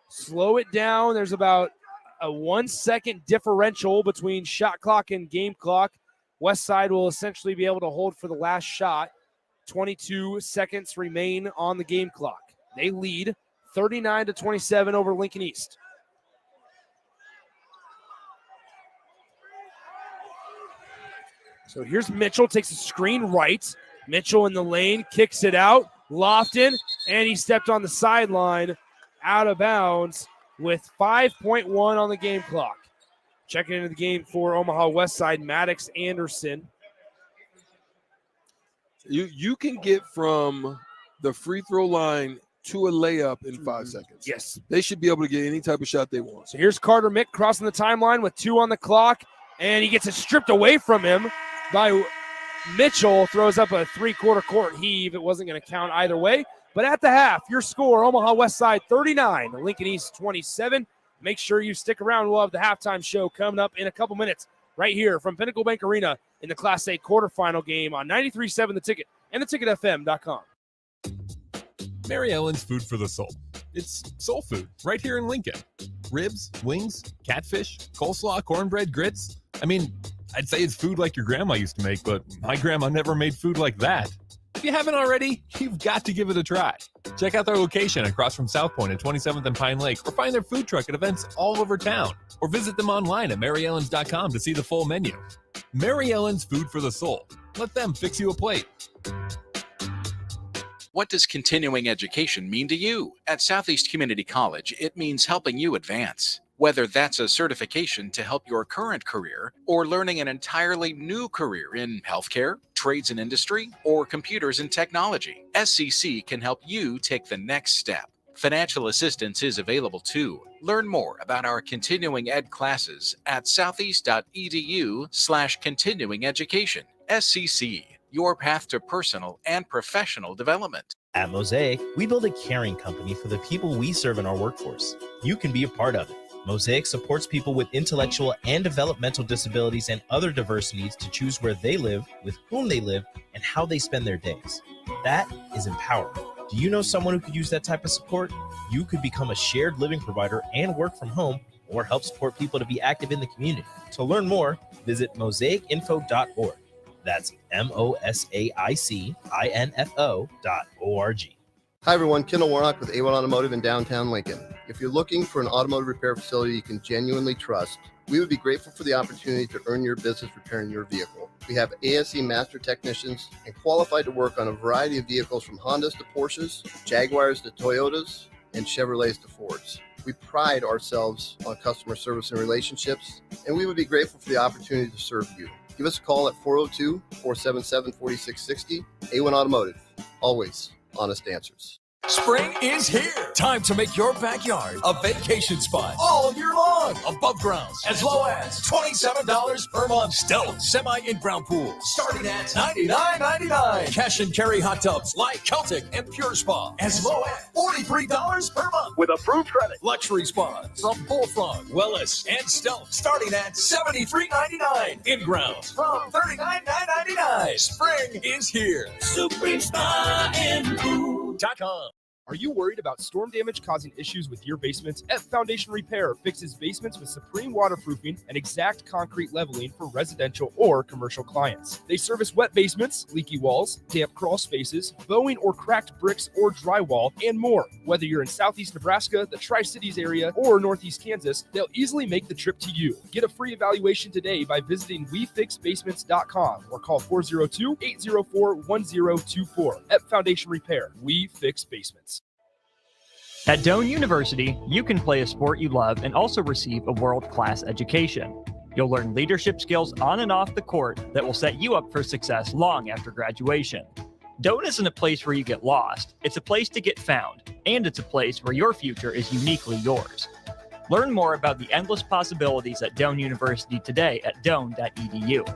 slow it down. There's about a 1-second differential between shot clock and game clock. Westside will essentially be able to hold for the last shot. 22 seconds remain on the game clock. They lead 39-27 over Lincoln East. So here's Mitchell, takes a screen right. Mitchell in the lane, kicks it out. Lofton, and he stepped on the sideline, out of bounds with 5.1 on the game clock. Checking into the game for Omaha Westside, Maddox Anderson. You can get from the free throw line to a layup in 5 seconds. Yes. They should be able to get any type of shot they want. So here's Carter Mick crossing the timeline with 2 on the clock, and he gets it stripped away from him by Mitchell. Throws up a 3/4 court heave. It wasn't going to count either way. But at the half, your score, Omaha Westside 39, Lincoln East 27. Make sure you stick around. We'll have the halftime show coming up in a couple minutes right here from Pinnacle Bank Arena in the Class A quarterfinal game on 93.7 The Ticket and theticketfm.com. Mary Ellen's Food for the Soul. It's soul food right here in Lincoln. Ribs, wings, catfish, coleslaw, cornbread, grits. I mean, I'd say it's food like your grandma used to make, but my grandma never made food like that. If you haven't already, you've got to give it a try. Check out their location across from South Point at 27th and Pine Lake, or find their food truck at events all over town, or visit them online at maryellens.com to see the full menu. Mary Ellen's Food for the Soul. Let them fix you a plate. What does continuing education mean to you? At Southeast Community College, it means helping you advance. Whether that's a certification to help your current career or learning an entirely new career in healthcare, trades and industry, or computers and technology, SCC can help you take the next step. Financial assistance is available too. Learn more about our continuing ed classes at southeast.edu/continuing education. SCC, your path to personal and professional development. At Mosaic, we build a caring company for the people we serve in our workforce. You can be a part of it. Mosaic supports people with intellectual and developmental disabilities and other diverse needs to choose where they live, with whom they live, and how they spend their days. That is empowering. Do you know someone who could use that type of support? You could become a shared living provider and work from home, or help support people to be active in the community. To learn more, visit mosaicinfo.org. That's mosaicinfo.org. Hi everyone, Kendall Warnock with A1 Automotive in downtown Lincoln. If you're looking for an automotive repair facility you can genuinely trust, we would be grateful for the opportunity to earn your business repairing your vehicle. We have ASE master technicians and qualified to work on a variety of vehicles from Hondas to Porsches, Jaguars to Toyotas, and Chevrolets to Fords. We pride ourselves on customer service and relationships, and we would be grateful for the opportunity to serve you. Give us a call at 402-477-4660. A1 Automotive, always honest answers. Spring is here. Time to make your backyard a vacation spot all year long. Above grounds as low as $27 per month. Stealth semi in-ground pool starting at $99.99. Cash and carry hot tubs like Celtic and Pure Spa as low as $43 per month with approved credit. Luxury spas from Bullfrog, Wellness, and Stealth starting at $73.99. In-grounds from $39.99. Spring is here. Supreme Spa and Pool.com. Are you worried about storm damage causing issues with your basements? F Foundation Repair fixes basements with supreme waterproofing and exact concrete leveling for residential or commercial clients. They service wet basements, leaky walls, damp crawl spaces, bowing or cracked bricks or drywall, and more. Whether you're in Southeast Nebraska, the Tri-Cities area, or Northeast Kansas, they'll easily make the trip to you. Get a free evaluation today by visiting WeFixBasements.com or call 402-804-1024. F Foundation Repair. We fix basements. At Doane University, you can play a sport you love and also receive a world-class education. You'll learn leadership skills on and off the court that will set you up for success long after graduation. Doane isn't a place where you get lost. It's a place to get found, and it's a place where your future is uniquely yours. Learn more about the endless possibilities at Doane University today at doane.edu.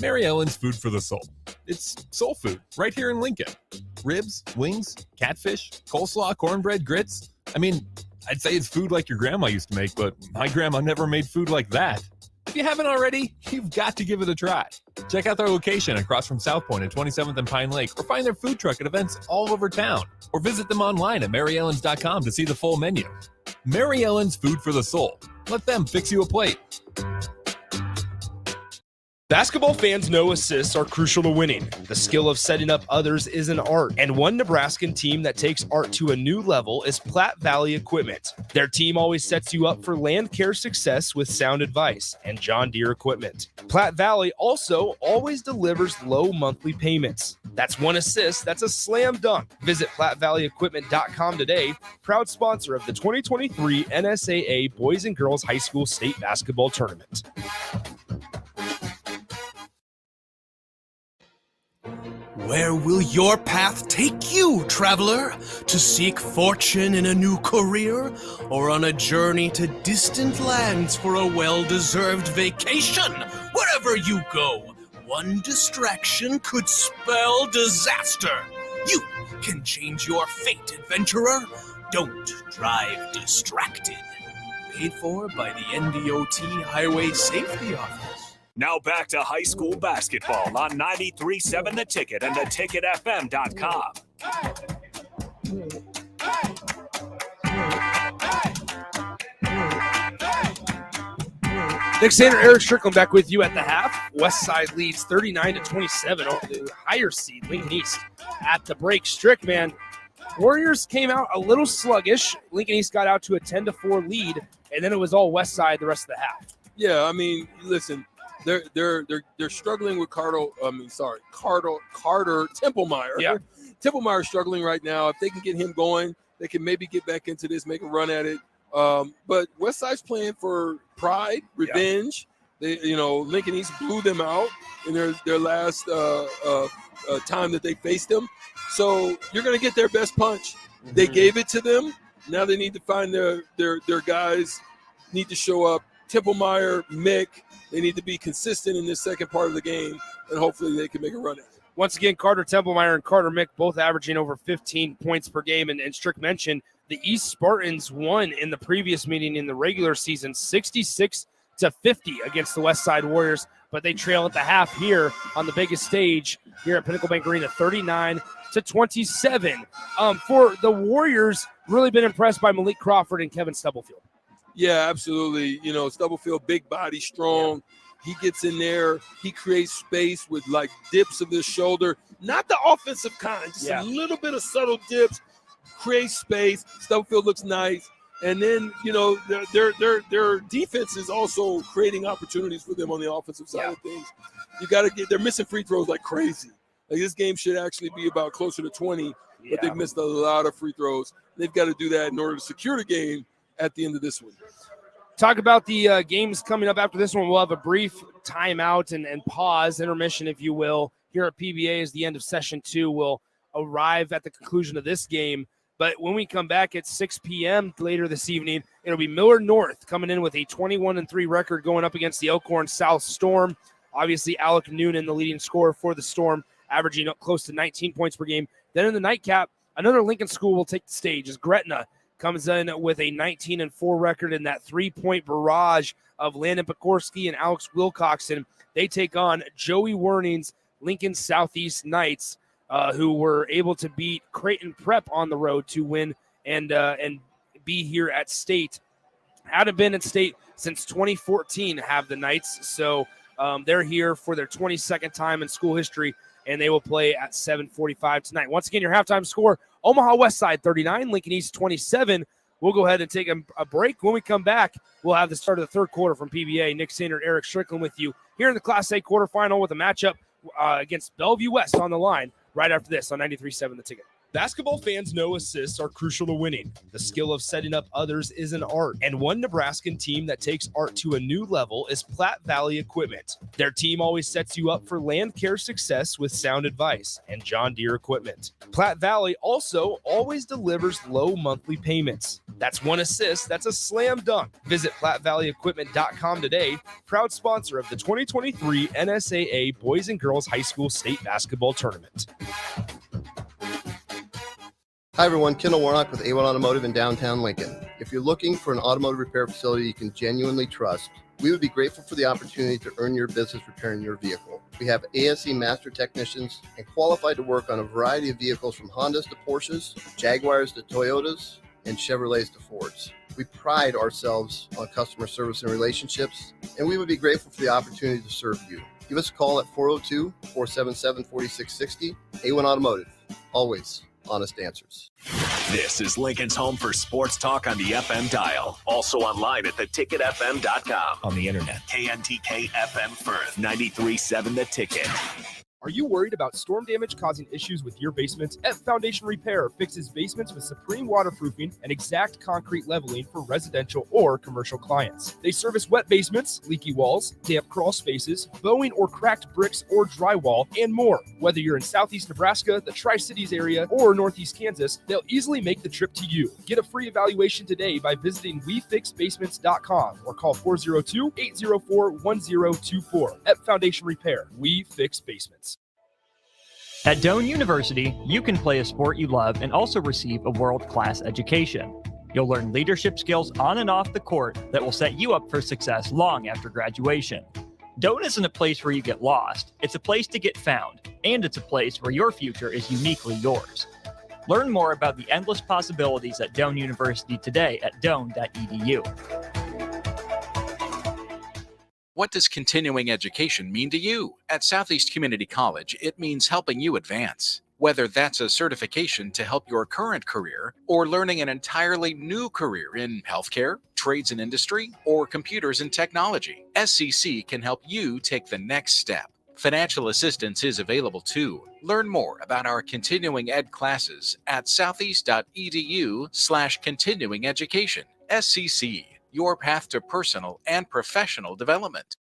Mary Ellen's Food for the Soul. It's soul food right here in Lincoln. Ribs, wings, catfish, coleslaw, cornbread, grits. I mean, I'd say it's food like your grandma used to make, but my grandma never made food like that. If you haven't already, you've got to give it a try. Check out their location across from South Point at 27th and Pine Lake, or find their food truck at events all over town, or visit them online at maryellens.com to see the full menu. Mary Ellen's Food for the Soul. Let them fix you a plate. Basketball fans know assists are crucial to winning. The skill of setting up others is an art, and one Nebraskan team that takes art to a new level is Platte Valley Equipment. Their team always sets you up for land care success with sound advice and John Deere equipment. Platte Valley also always delivers low monthly payments. That's one assist, that's a slam dunk. Visit PlatteValleyEquipment.com today, proud sponsor of the 2023 NSAA Boys and Girls High School State Basketball Tournament. Where will your path take you, traveler? To seek fortune in a new career, or on a journey to distant lands for a well-deserved vacation? Wherever you go, one distraction could spell disaster. You can change your fate, adventurer. Don't drive distracted. Paid for by the NDOT Highway Safety Office. Now back to high school basketball on 93.7 The Ticket and theticketfm.com. Nick Sander, Eric Strickland back with you at the half. Westside leads 39-27 over the higher seed, Lincoln East, at the break. Strick, man, Warriors came out a little sluggish. Lincoln East got out to a 10-4 lead, and then it was all Westside the rest of the half. Yeah, I mean, listen. They're struggling with Carter Templemeyer. Yeah. Templemeyer's struggling right now. If they can get him going, they can maybe get back into this, make a run at it. But Westside's playing for pride, revenge. Lincoln East blew them out in their last time that they faced them. So you're going to get their best punch. Mm-hmm. They gave it to them. Now they need to find their guys, need to show up. Templemeyer, Mick, they need to be consistent in this second part of the game, and hopefully they can make a run at it. Once again, Carter Templemeyer and Carter Mick both averaging over 15 points per game. And Strick mentioned the East Spartans won in the previous meeting in the regular season 66-50 against the Westside Warriors, but they trail at the half here on the biggest stage here at Pinnacle Bank Arena, 39-27. For the Warriors, really been impressed by Malik Crawford and Kevin Stubblefield. Yeah, absolutely. Stubblefield, big body, strong. He gets in there. He creates space with like dips of his shoulder. Not the offensive kind, just a little bit of subtle dips. Creates space. Stubblefield looks nice. And then, their defense is also creating opportunities for them on the offensive side of things. You got to they're missing free throws like crazy. Like this game should actually be about closer to 20, but they've missed a lot of free throws. They've got to do that in order to secure the game at the end of this one. Talk about the games coming up after this one. We'll have a brief timeout and pause, intermission, if you will, here at PBA as the end of session 2 will arrive at the conclusion of this game. But when we come back at 6 p.m. later this evening, it'll be Miller North coming in with a 21-3 record going up against the Elkhorn South Storm. Obviously, Alec Noonan, the leading scorer for the Storm, averaging up close to 19 points per game. Then in the nightcap, another Lincoln school will take the stage as Gretna comes in with a 19-4 record in that three-point barrage of Landon Pekorski and Alex Wilcoxon. They take on Joey Werning's Lincoln Southeast Knights, who were able to beat Creighton Prep on the road to win and be here at State. Hadn't been at State since 2014, have the Knights. So they're here for their 22nd time in school history, and they will play at 7:45 tonight. Once again, your halftime score, Omaha Westside 39, Lincoln East 27. We'll go ahead and take a break. When we come back, we'll have the start of the third quarter from PBA. Nick Sainer, Eric Strickland with you here in the Class A quarterfinal with a matchup against Bellevue West on the line right after this on 93.7 The Ticket. Basketball fans know assists are crucial to winning. The skill of setting up others is an art, and one Nebraskan team that takes art to a new level is Platte Valley Equipment. Their team always sets you up for land care success with sound advice and John Deere equipment. Platte Valley also always delivers low monthly payments. That's one assist, that's a slam dunk. Visit PlatteValleyEquipment.com today, proud sponsor of the 2023 NSAA Boys and Girls High School State Basketball Tournament. Hi everyone, Kendall Warnock with A1 Automotive in downtown Lincoln. If you're looking for an automotive repair facility you can genuinely trust, we would be grateful for the opportunity to earn your business repairing your vehicle. We have ASE master technicians and qualified to work on a variety of vehicles from Hondas to Porsches, Jaguars to Toyotas, and Chevrolets to Fords. We pride ourselves on customer service and relationships, and we would be grateful for the opportunity to serve you. Give us a call at 402-477-4660. A1 Automotive, always honest answers. This is Lincoln's home for sports talk on the FM dial. Also online at theticketfm.com. On the internet. KNTK FM Firth, 93.7 The Ticket. Are you worried about storm damage causing issues with your basement? F Foundation Repair fixes basements with supreme waterproofing and exact concrete leveling for residential or commercial clients. They service wet basements, leaky walls, damp crawl spaces, bowing or cracked bricks or drywall, and more. Whether you're in Southeast Nebraska, the Tri-Cities area, or Northeast Kansas, they'll easily make the trip to you. Get a free evaluation today by visiting WeFixBasements.com or call 402-804-1024. F Foundation Repair. We fix basements. At Doane University, you can play a sport you love and also receive a world-class education. You'll learn leadership skills on and off the court that will set you up for success long after graduation. Doane isn't a place where you get lost. It's a place to get found, and it's a place where your future is uniquely yours. Learn more about the endless possibilities at Doane University today at doane.edu. What does continuing education mean to you? At Southeast Community College, it means helping you advance. Whether that's a certification to help your current career or learning an entirely new career in healthcare, trades and industry, or computers and technology, SCC can help you take the next step. Financial assistance is available too. Learn more about our continuing ed classes at southeast.edu/continuing education. SCC, your path to personal and professional development.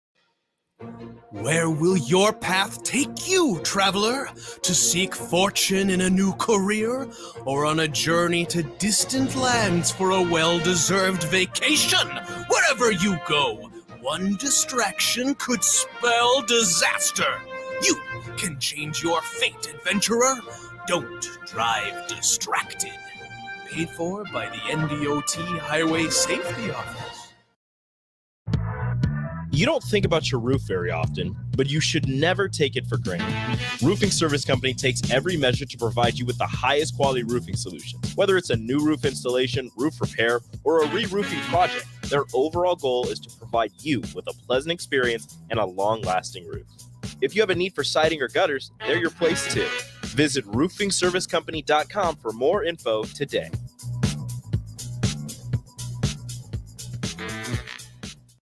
Where will your path take you, traveler? To seek fortune in a new career, or on a journey to distant lands for a well-deserved vacation? Wherever you go, one distraction could spell disaster. You can change your fate, adventurer. Don't drive distracted. Paid for by the NDOT Highway Safety Office. You don't think about your roof very often, but you should never take it for granted. Roofing Service Company takes every measure to provide you with the highest quality roofing solution. Whether it's a new roof installation, roof repair, or a re-roofing project, their overall goal is to provide you with a pleasant experience and a long-lasting roof. If you have a need for siding or gutters, they're your place too. Visit roofingservicecompany.com for more info today.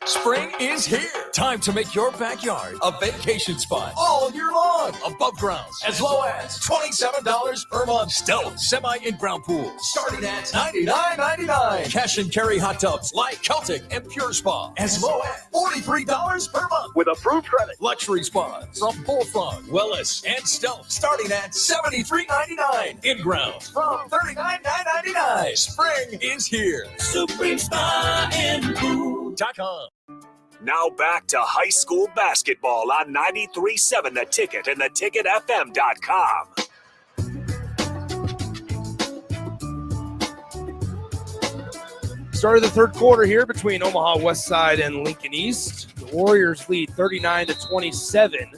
Spring is here. Time to make your backyard a vacation spot all year long. Above grounds as low as $27 per month. Stealth semi-in-ground pool starting at $99.99. Cash and carry hot tubs like Celtic and Pure Spa as low as $43 per month with approved credit. Luxury spas from Bullfrog, Wellness, and Stealth starting at $73.99. In-grounds from $39.99. Spring is here. SupremeSpaAndPool.com. Now back to high school basketball on 93.7 The Ticket and theticketfm.com. Start of the third quarter here between Omaha Westside and Lincoln East. The Warriors lead 39-27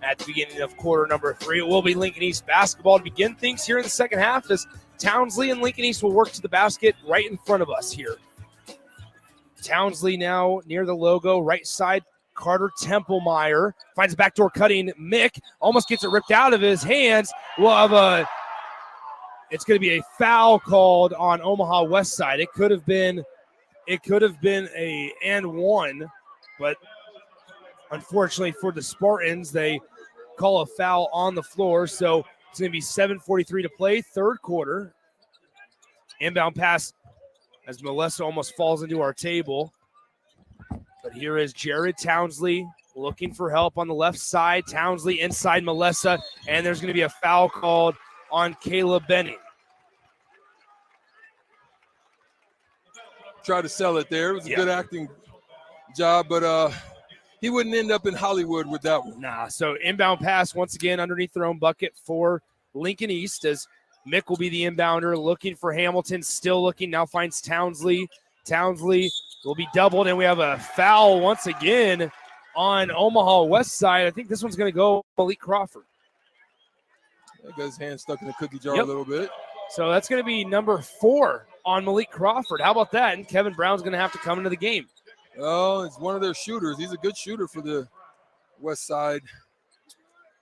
at the beginning of quarter number 3. It will be Lincoln East basketball to begin things here in the second half as Townsley and Lincoln East will work to the basket right in front of us here. Townsley now near the logo, right side, Carter Templemeyer finds a backdoor cutting. Mick almost gets it ripped out of his hands. We'll have it's going to be a foul called on Omaha Westside. It could have been a and one, but unfortunately for the Spartans, they call a foul on the floor. So it's going to be 7:43 to play, third quarter. Inbound pass as Melissa almost falls into our table. But here is Jared Townsley looking for help on the left side. Townsley inside Melissa, and there's going to be a foul called on Caleb Benning. Try to sell it there. It was a good acting job, but he wouldn't end up in Hollywood with that one. Nah, so inbound pass once again underneath their own bucket for Lincoln East as Mick will be the inbounder looking for Hamilton, still looking, now finds Townsley. Townsley will be doubled, and we have a foul once again on Omaha Westside. I think this one's going to go Malik Crawford. That got his hand stuck in the cookie jar a little bit. So that's going to be number 4 on Malik Crawford. How about that? And Kevin Brown's going to have to come into the game. Oh, it's one of their shooters. He's a good shooter for the Westside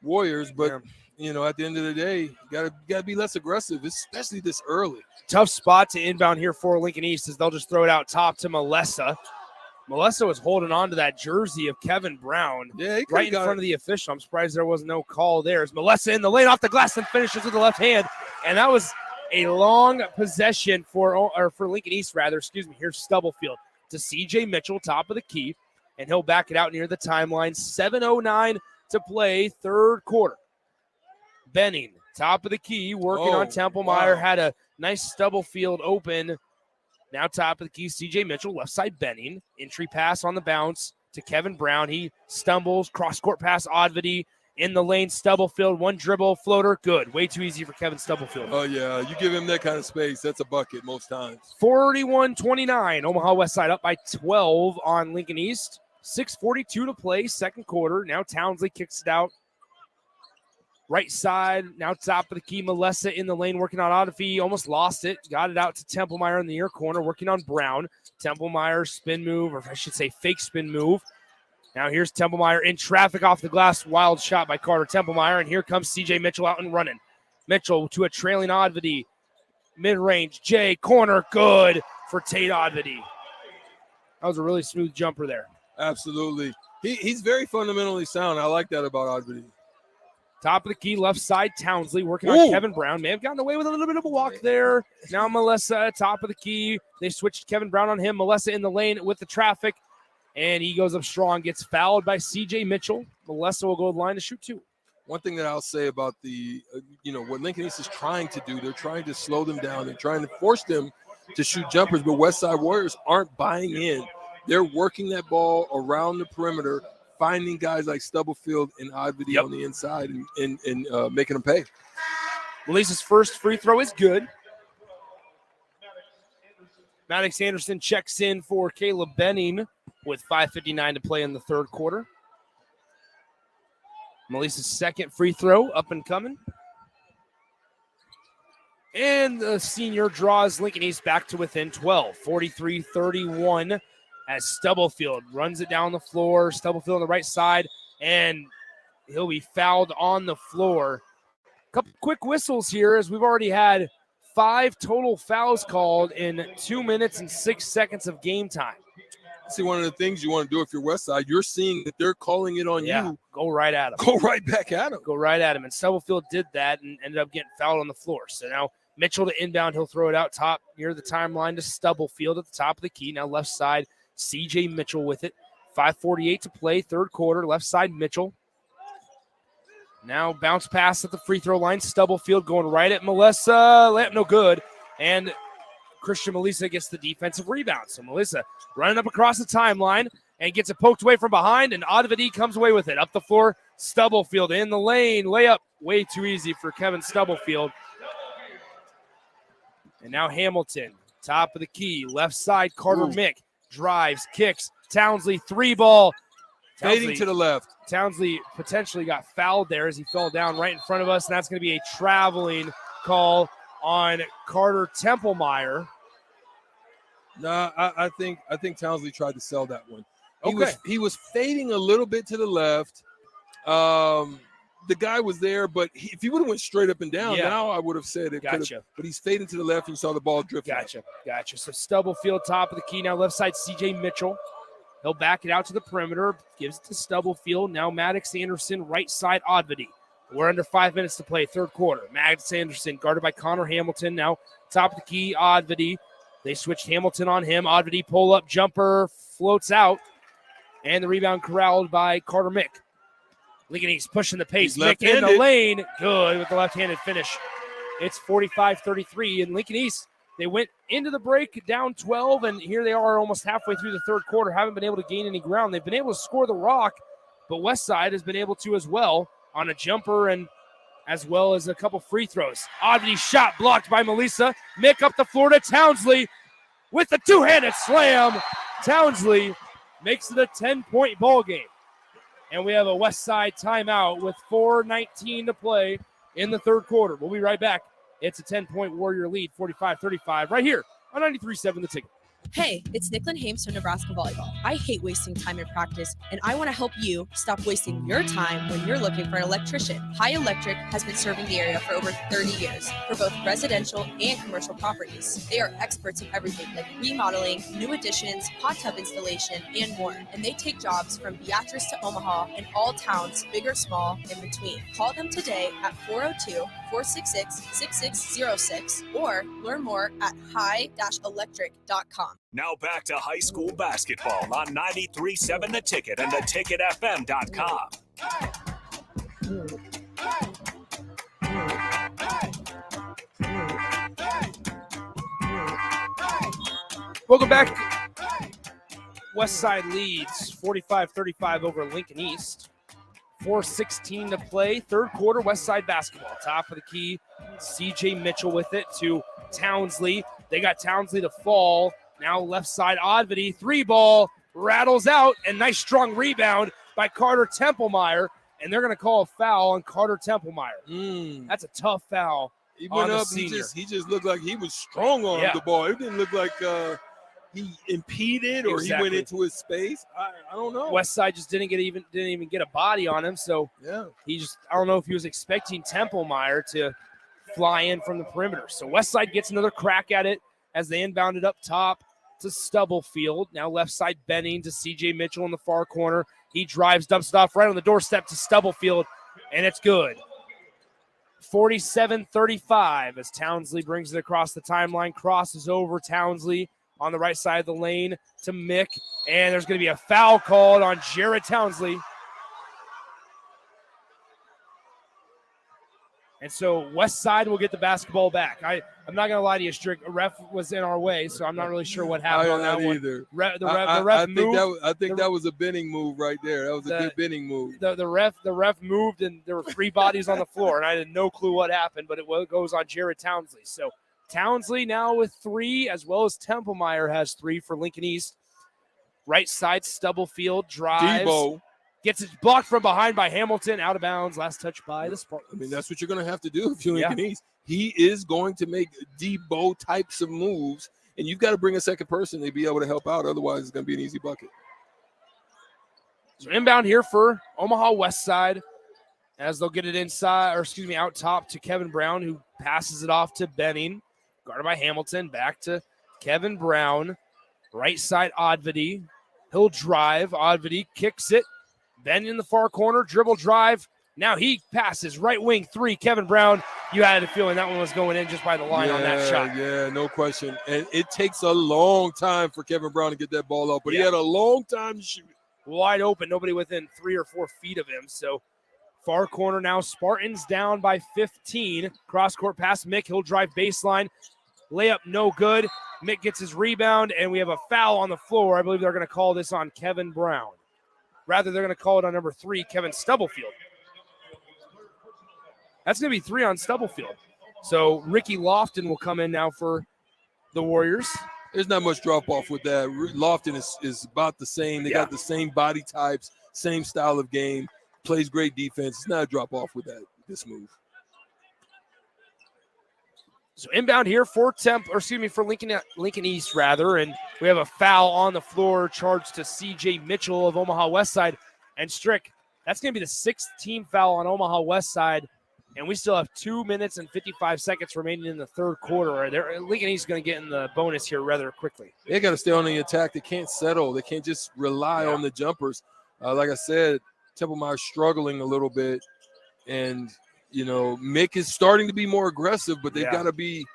Warriors, but you know, at the end of the day, you gotta be less aggressive, especially this early. Tough spot to inbound here for Lincoln East as they'll just throw it out top to Melissa. Melissa was holding on to that jersey of Kevin Brown right in front of the official. I'm surprised there was no call there. As Melissa in the lane off the glass and finishes with the left hand, and that was a long possession for Lincoln East, rather. Excuse me. Here's Stubblefield to CJ Mitchell, top of the key, and he'll back it out near the timeline. 7:09 to play, third quarter. Benning, top of the key, working on Templemeyer. Wow. Had a nice Stubblefield open. Now top of the key, CJ Mitchell, left side Benning. Entry pass on the bounce to Kevin Brown. He stumbles, cross-court pass, Oddvity. In the lane, Stubblefield, one dribble, floater, good. Way too easy for Kevin Stubblefield. Oh, yeah, you give him that kind of space, that's a bucket most times. 41-29, Omaha Westside up by 12 on Lincoln East. 6:42 to play, second quarter. Now Townsley kicks it out. Right side, now top of the key, Melissa in the lane, working on Odyfee. Almost lost it. Got it out to Templemeyer in the near corner, working on Brown. Templemeyer spin move, or I should say fake spin move. Now here's Templemeyer in traffic off the glass. Wild shot by Carter Templemeyer, and here comes C.J. Mitchell out and running. Mitchell to a trailing Oddvity. Mid-range, Jay, corner, good for Tate Oddvity. That was a really smooth jumper there. Absolutely. He's very fundamentally sound. I like that about Oddvity. Top of the key, left side, Townsley working on Kevin Brown. May have gotten away with a little bit of a walk there. Now Melissa, top of the key. They switched Kevin Brown on him. Melissa in the lane with the traffic. And he goes up strong, gets fouled by C.J. Mitchell. Melissa will go to the line to shoot 2. One thing that I'll say about the, what Lincoln East is trying to do, they're trying to slow them down. They're trying to force them to shoot jumpers, but Westside Warriors aren't buying in. They're working that ball around the perimeter, finding guys like Stubblefield and Oddvity on the inside and making them pay. Melissa's first free throw is good. Maddox Anderson checks in for Caleb Benning with 5:59 to play in the third quarter. Melissa's second free throw up and coming. And the senior draws Lincoln East back to within 12, 43-31 as Stubblefield runs it down the floor. Stubblefield on the right side, and he'll be fouled on the floor. Couple quick whistles here as we've already had 5 total fouls called in 2 minutes and 6 seconds of game time. See, one of the things you want to do if you're Westside, you're seeing that they're calling it on you. Go right at him. Go right back at him. Go right at him. And Stubblefield did that and ended up getting fouled on the floor. So now Mitchell to inbound. He'll throw it out top near the timeline to Stubblefield at the top of the key. Now left side, C.J. Mitchell with it. 5:48 to play, third quarter. Left side, Mitchell. Now bounce pass at the free throw line. Stubblefield going right at Melissa. Layup no good. And Christian Melissa gets the defensive rebound. So Melissa running up across the timeline and gets it poked away from behind, and Oddvity comes away with it. Up the floor, Stubblefield in the lane. Layup way too easy for Kevin Stubblefield. And now Hamilton, top of the key. Left side, Carter Mick drives, kicks. Townsley, 3-ball. Fading to the left. Townsley potentially got fouled there as he fell down right in front of us, and that's going to be a traveling call on Carter Templemeyer. No, I think Townsley tried to sell that one. He was fading a little bit to the left. The guy was there, but if he would have went straight up and down, now I would have said it. Gotcha. But he's fading to the left, and you saw the ball drift. Gotcha. So Stubblefield, top of the key. Now left side, C.J. Mitchell. He'll back it out to the perimeter, gives it to Stubblefield. Now Maddox Anderson, right side, Oddvity. We're under 5 minutes to play, third quarter. Maddox Anderson guarded by Connor Hamilton. Now top of the key, Oddvity. They switched Hamilton on him. Oddvity pull-up jumper floats out. And the rebound corralled by Carter Mick. Lincoln East pushing the pace. Mick in the lane. Good with the left-handed finish. It's 45-33. And Lincoln East, they went into the break down 12, and here they are almost halfway through the third quarter. Haven't been able to gain any ground. They've been able to score the rock, but Westside has been able to as well on a jumper and as well as a couple free throws. Oddvity shot blocked by Melissa. Mick up the floor to Townsley with the two-handed slam. Townsley makes it a 10-point ball game. And we have a Westside timeout with 4:19 to play in the third quarter. We'll be right back. It's a 10-point Warrior lead, 45-35, right here on 93.7 The Ticket. Hey, it's Nicklin Hames from Nebraska Volleyball. I hate wasting time in practice, and I want to help you stop wasting your time when you're looking for an electrician. High Electric has been serving the area for over 30 years for both residential and commercial properties. They are experts in everything like remodeling, new additions, hot tub installation, and more. And they take jobs from Beatrice to Omaha and all towns, big or small, in between. Call them today at 402-466-6606 or learn more at high-electric.com. Now back to high school basketball on 93.7 The Ticket and theticketfm.com. Welcome back. Westside leads 45-35 over Lincoln East. 4:16 to play. Third quarter, Westside basketball. Top of the key, C.J. Mitchell with it to Townsley. They got Townsley to fall. Now left side, Oddvity, 3-ball, rattles out, and nice strong rebound by Carter Templemeyer. And they're going to call a foul on Carter Templemeyer. That's a tough foul. He went up, he just looked like he was strong on the ball. It didn't look like he impeded or he went into his space. I don't know. Westside just didn't even get a body on him. So he just, I don't know if he was expecting Templemeyer to fly in from the perimeter. So Westside gets another crack at it as they inbound it up top to Stubblefield. Now left side Benning to C.J. Mitchell in the far corner. He drives, dumps it off right on the doorstep to Stubblefield, and it's good. 47-35 as Townsley brings it across the timeline, crosses over Townsley, on the right side of the lane to Mick. And there's going to be a foul called on Jared Townsley. And so Westside will get the basketball back. I'm not going to lie to you, Strick. A ref was in our way, so I'm not really sure what happened on that one. Either. The ref moved. I think that was a Benning move right there. That was a good Benning move. The ref moved, and there were 3 bodies on the floor, and I had no clue what happened, but it goes on Jared Townsley. So Townsley now with 3, as well as Templemeyer has 3 for Lincoln East. Right side, Stubblefield drives. Debo. Gets it blocked from behind by Hamilton, out of bounds. Last touch by the Spartans. I mean, that's what you're going to have to do if you're Lincoln East. He is going to make Debo types of moves, and you've got to bring a second person to be able to help out. Otherwise, it's going to be an easy bucket. So inbound here for Omaha Westside as they'll get it out top to Kevin Brown, who passes it off to Benning. Guarded by Hamilton. Back to Kevin Brown. Right side, Odvedy. He'll drive. Odvedy kicks it. Ben in the far corner, dribble drive. Now he passes right wing 3. Kevin Brown, you had a feeling that one was going in just by the line on that shot. Yeah, no question. And it takes a long time for Kevin Brown to get that ball up, but he had a long time to shoot. Wide open, nobody within 3 or 4 feet of him. So far corner now, Spartans down by 15. Cross court pass, Mick, he'll drive baseline. Layup no good. Mick gets his rebound, and we have a foul on the floor. I believe they're going to call this on Kevin Brown. Rather, they're going to call it on number 3, Kevin Stubblefield. That's going to be 3 on Stubblefield. So Ricky Lofton will come in now for the Warriors. There's not much drop-off with that. Lofton is about the same. They got the same body types, same style of game, plays great defense. It's not a drop-off with this move. So inbound here for Lincoln East, and we have a foul on the floor charged to C.J. Mitchell of Omaha Westside. And Strick, that's going to be the 6th team foul on Omaha Westside, and we still have 2 minutes and 55 seconds remaining in the third quarter. Lincoln East is going to get in the bonus here rather quickly. They got to stay on the attack. They can't settle. They can't just rely on the jumpers. Like I said, Templemeyer's struggling a little bit, and Mick is starting to be more aggressive, but they've got to be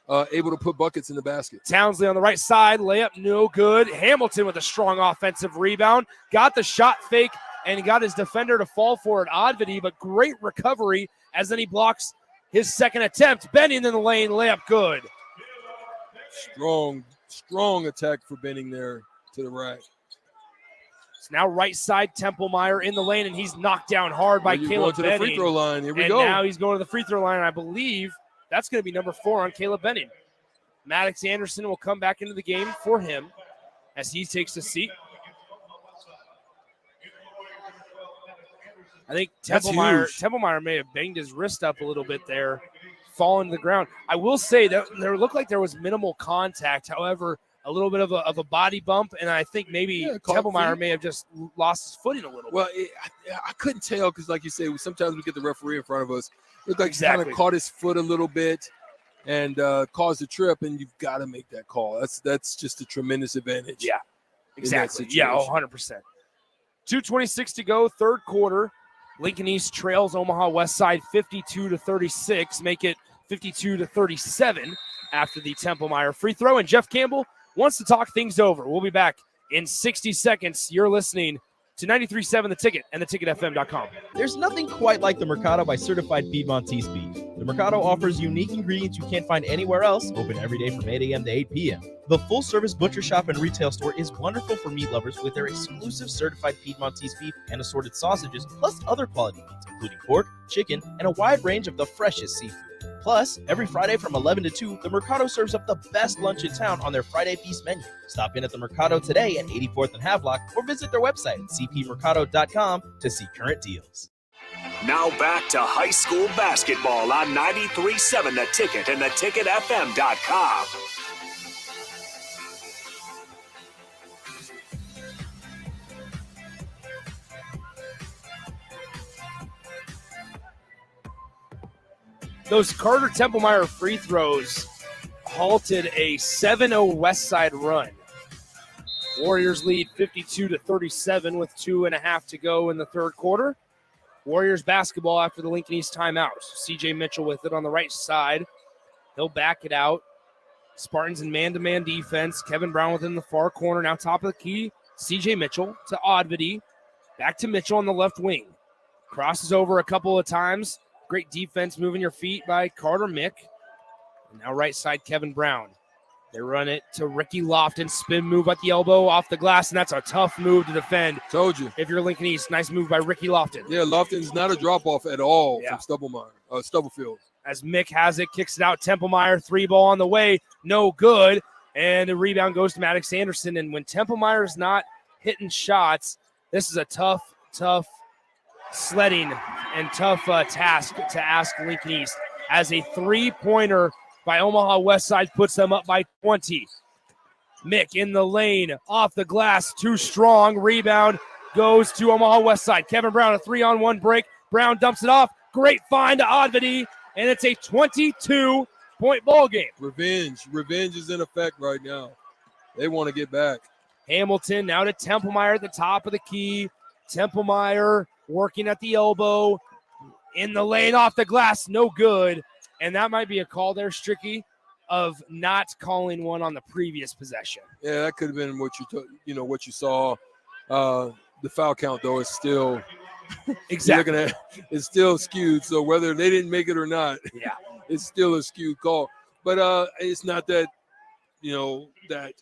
able to put buckets in the basket. Townsley on the right side, layup no good. Hamilton with a strong offensive rebound. Got the shot fake and got his defender to fall for it, Odvedy, but great recovery as then he blocks his second attempt. Benning in the lane, layup good. Strong attack for Benning there to the rack. It's now right side, Templemeyer in the lane, and he's knocked down hard by Caleb Benning. To the free throw line. Here we go. And now he's going to the free throw line, and I believe that's going to be number 4 on Caleb Benning. Maddox Anderson will come back into the game for him as he takes a seat. I think Templemeyer may have banged his wrist up a little bit there, falling to the ground. I will say that there looked like there was minimal contact. However, a little bit of a body bump, and I think maybe Templemeyer may have just lost his footing a little bit. Well, I couldn't tell because, like you say, sometimes we get the referee in front of us. It looked like he kind of caught his foot a little bit and caused a trip, and you've got to make that call. That's just a tremendous advantage. Yeah, exactly. Yeah, 100%. 2:26 to go, third quarter. Lincoln East trails Omaha Westside 52-36, make it 52-37 after the Templemeyer free throw. And Jeff Campbell wants to talk things over. We'll be back in 60 seconds. You're listening to 93.7 The Ticket and theticketfm.com. There's nothing quite like the Mercado by Certified Piedmontese beef. The Mercado offers unique ingredients you can't find anywhere else, open every day from 8 a.m. to 8 p.m. The full-service butcher shop and retail store is wonderful for meat lovers with their exclusive Certified Piedmontese beef and assorted sausages, plus other quality meats, including pork, chicken, and a wide range of the freshest seafood. Plus, every Friday from 11 to 2, the Mercado serves up the best lunch in town on their Friday Feast menu. Stop in at the Mercado today at 84th and Havelock or visit their website at cpmercado.com to see current deals. Now back to high school basketball on 93.7 The Ticket and theticketfm.com. Those Carter Templemeyer free throws halted a 7-0 Westside run. Warriors lead 52-37 with 2.5 to go in the third quarter. Warriors basketball after the Lincoln East timeout. C.J. Mitchell with it on the right side. He'll back it out Spartans in man-to-man defense. Kevin Brown within the far corner. Now top of the key. CJ Mitchell to Odvity. Back to Mitchell on the left wing. Crosses over a couple of times. Great defense moving your feet by Carter Mick. And now right side, Kevin Brown. They run it to Ricky Lofton. Spin move at the elbow off the glass, and that's a tough move to defend. Told you. If you're Lincoln East, nice move by Ricky Lofton. Yeah, Lofton's not a drop-off at all from Stubblefield. As Mick has it, kicks it out. Templemeyer, 3-ball on the way. No good. And the rebound goes to Maddox Anderson. And when Templemeyer's not hitting shots, this is a tough sledding and tough task to ask Lincoln East. As a 3-pointer by Omaha Westside puts them up by 20. Mick in the lane, off the glass, too strong. Rebound goes to Omaha Westside. Kevin Brown, a 3-on-1 break. Brown dumps it off. Great find to Odvity, and it's a 22-point ball game. Revenge is in effect right now. They want to get back. Hamilton now to Templemeyer at the top of the key. Templemeyer working at the elbow. In the lane, off the glass, no good. And that might be a call there, Stricky, of not calling one on the previous possession. Yeah, that could have been what you saw. The foul count though is still exactly. It's still skewed. So whether they didn't make it or not, it's still a skewed call. But it's not that that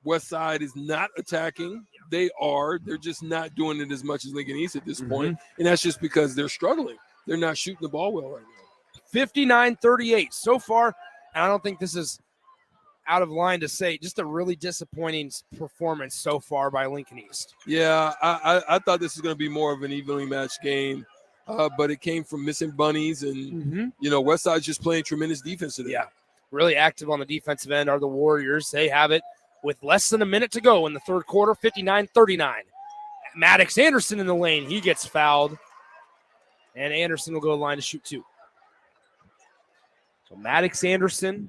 Westside is not attacking. They are. They're just not doing it as much as Lincoln East at this point, and that's just because they're struggling. They're not shooting the ball well right now. 59-38 so far, and I don't think this is out of line to say, just a really disappointing performance so far by Lincoln East. Yeah, I thought this was going to be more of an evenly matched game, but it came from missing bunnies, and Westside's just playing tremendous defense today. Yeah, really active on the defensive end are the Warriors. They have it with less than a minute to go in the third quarter, 59-39. Maddox Anderson in the lane. He gets fouled, and Anderson will go to the line to shoot 2. So Maddox Anderson,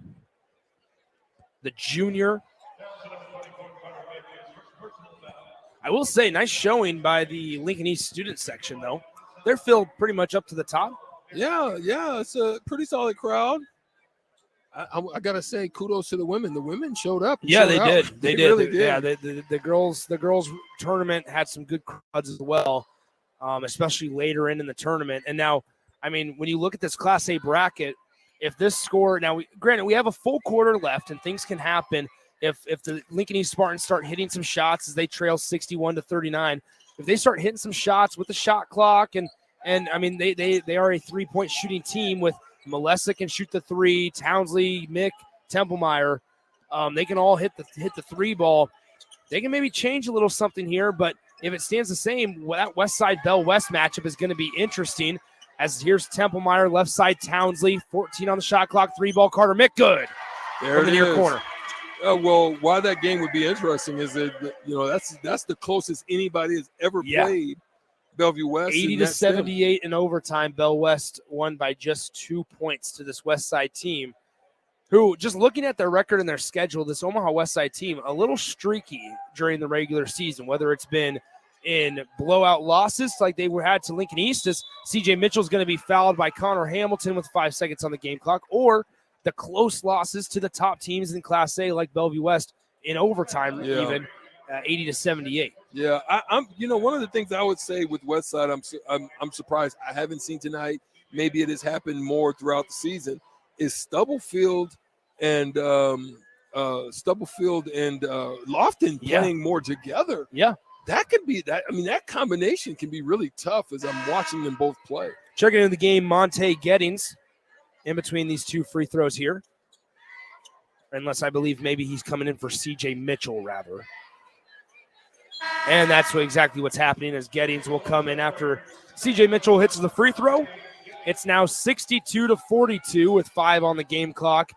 the junior. I will say, nice showing by the Lincoln East student section, though. They're filled pretty much up to the top. Yeah, it's a pretty solid crowd. I gotta say, kudos to the women. The women showed up. Yeah, they did. They did. Really did. Yeah, the girls tournament had some good crowds as well, especially later in the tournament. And now, I mean, when you look at this Class A bracket, if this score now, granted, we have a full quarter left, and things can happen. If the Lincoln East Spartans start hitting some shots as they trail 61-39, if they start hitting some shots with the shot clock, and I mean they are a 3-point shooting team with Malessa can shoot the 3, Townsley, Mick, Templemeyer, they can all hit the 3-ball. They can maybe change a little something here, but if it stands the same, that Westside Bell West matchup is going to be interesting. As here's Templemeyer, left side Townsley, 14 on the shot clock, 3-ball Carter Mick, good. There from the near corner. Well, why that game would be interesting is that that's the closest anybody has ever played Bellevue West. 80-78 in overtime. Bell West won by just 2 points to this Westside team, who, just looking at their record and their schedule, this Omaha Westside team, a little streaky during the regular season, whether it's been in blowout losses like they had to Lincoln East, as CJ Mitchell's going to be fouled by Connor Hamilton with 5 seconds on the game clock, or the close losses to the top teams in Class A like Bellevue West in overtime, even 80-78. Yeah, I'm. One of the things I would say with Westside, I'm surprised I haven't seen tonight. Maybe it has happened more throughout the season. Is Stubblefield and Lofton playing more together? Yeah. That could be that. I mean, that combination can be really tough as I'm watching them both play. Checking into the game, Monte Gettings in between these 2 free throws here. Unless I believe maybe he's coming in for CJ Mitchell, rather. And that's exactly what's happening, as Gettings will come in after CJ Mitchell hits the free throw. It's now 62-42 with 5 on the game clock.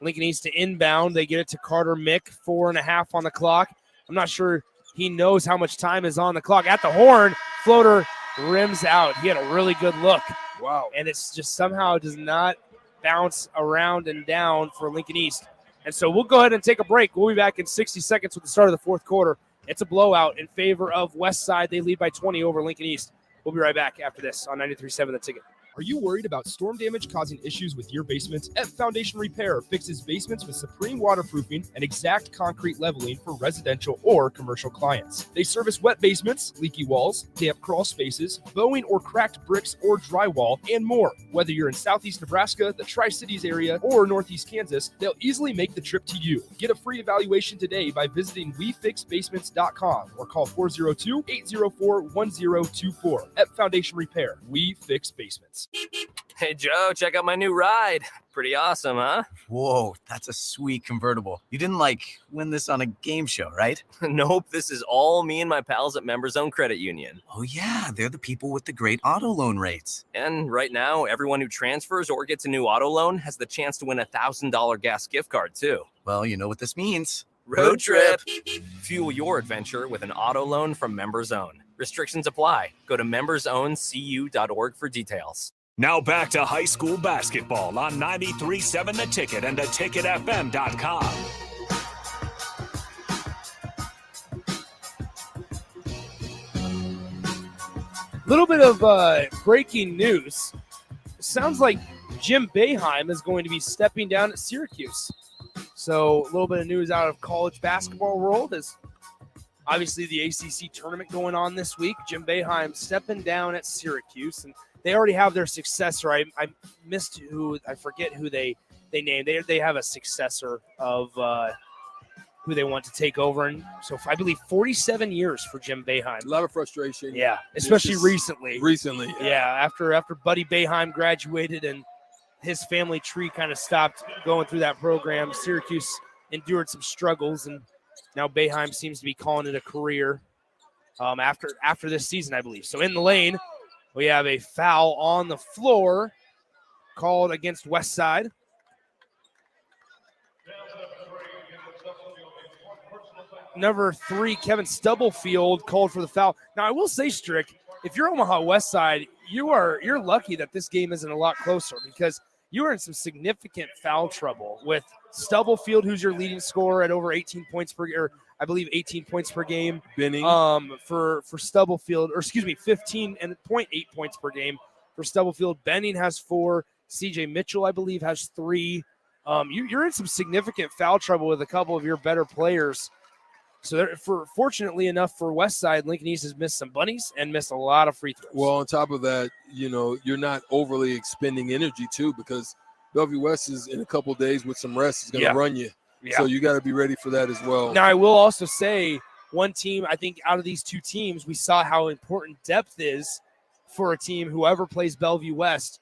Lincoln East to inbound. They get it to Carter Mick, 4.5 on the clock. I'm not sure he knows how much time is on the clock. At the horn, floater rims out. He had a really good look. Wow. And it's just somehow does not bounce around and down for Lincoln East. And so we'll go ahead and take a break. We'll be back in 60 seconds with the start of the fourth quarter. It's a blowout in favor of Westside. They lead by 20 over Lincoln East. We'll be right back after this on 93.7 The Ticket. Are you worried about storm damage causing issues with your basement? F Foundation Repair fixes basements with supreme waterproofing and exact concrete leveling for residential or commercial clients. They service wet basements, leaky walls, damp crawl spaces, bowing or cracked bricks or drywall, and more. Whether you're in southeast Nebraska, the Tri-Cities area, or northeast Kansas, they'll easily make the trip to you. Get a free evaluation today by visiting WeFixBasements.com or call 402-804-1024. F Foundation Repair. We fix basements. Hey, Joe, check out my new ride. Pretty awesome, huh? Whoa, that's a sweet convertible. You didn't win this on a game show, right? Nope, this is all me and my pals at Members Own Credit Union. Oh yeah, they're the people with the great auto loan rates. And right now, everyone who transfers or gets a new auto loan has the chance to win a $1,000 gas gift card, too. Well, you know what this means. Road trip. Fuel your adventure with an auto loan from Members Own. Restrictions apply. Go to membersowncu.org for details. Now back to high school basketball on 93.7 The Ticket and theticketfm.com. Little bit of breaking news. Sounds like Jim Boeheim is going to be stepping down at Syracuse. So a little bit of news out of college basketball world is obviously the ACC tournament going on this week. Jim Boeheim stepping down at Syracuse, and they already have their successor. I missed who, I forget who they named. They have a successor of who they want to take over. And so I believe 47 years for Jim Boeheim. A lot of frustration. Yeah, especially recently. Recently. Yeah, after Buddy Boeheim graduated and his family tree kind of stopped going through that program, Syracuse endured some struggles, and now Boeheim seems to be calling it a career after this season, I believe. So in the lane, we have a foul on the floor called against Westside. Number 3, Kevin Stubblefield, called for the foul. Now, I will say, Strick, if you're Omaha Westside, you're lucky that this game isn't a lot closer, because you are in some significant foul trouble with Stubblefield, who's your leading scorer at over 18 points per, or I believe 18 points per game. Benning. For Stubblefield, or excuse me, 15.8 points per game for Stubblefield. Benning has 4. CJ Mitchell, I believe, has 3. You're in some significant foul trouble with a couple of your better players. So fortunately enough for Westside, Lincoln East has missed some bunnies and missed a lot of free throws. Well, on top of that, you're not overly expending energy too, because Bellevue West is in a couple of days with some rest is going to run you. Yeah. So you got to be ready for that as well. Now, I will also say one team, I think out of these two teams, we saw how important depth is for a team, whoever plays Bellevue West.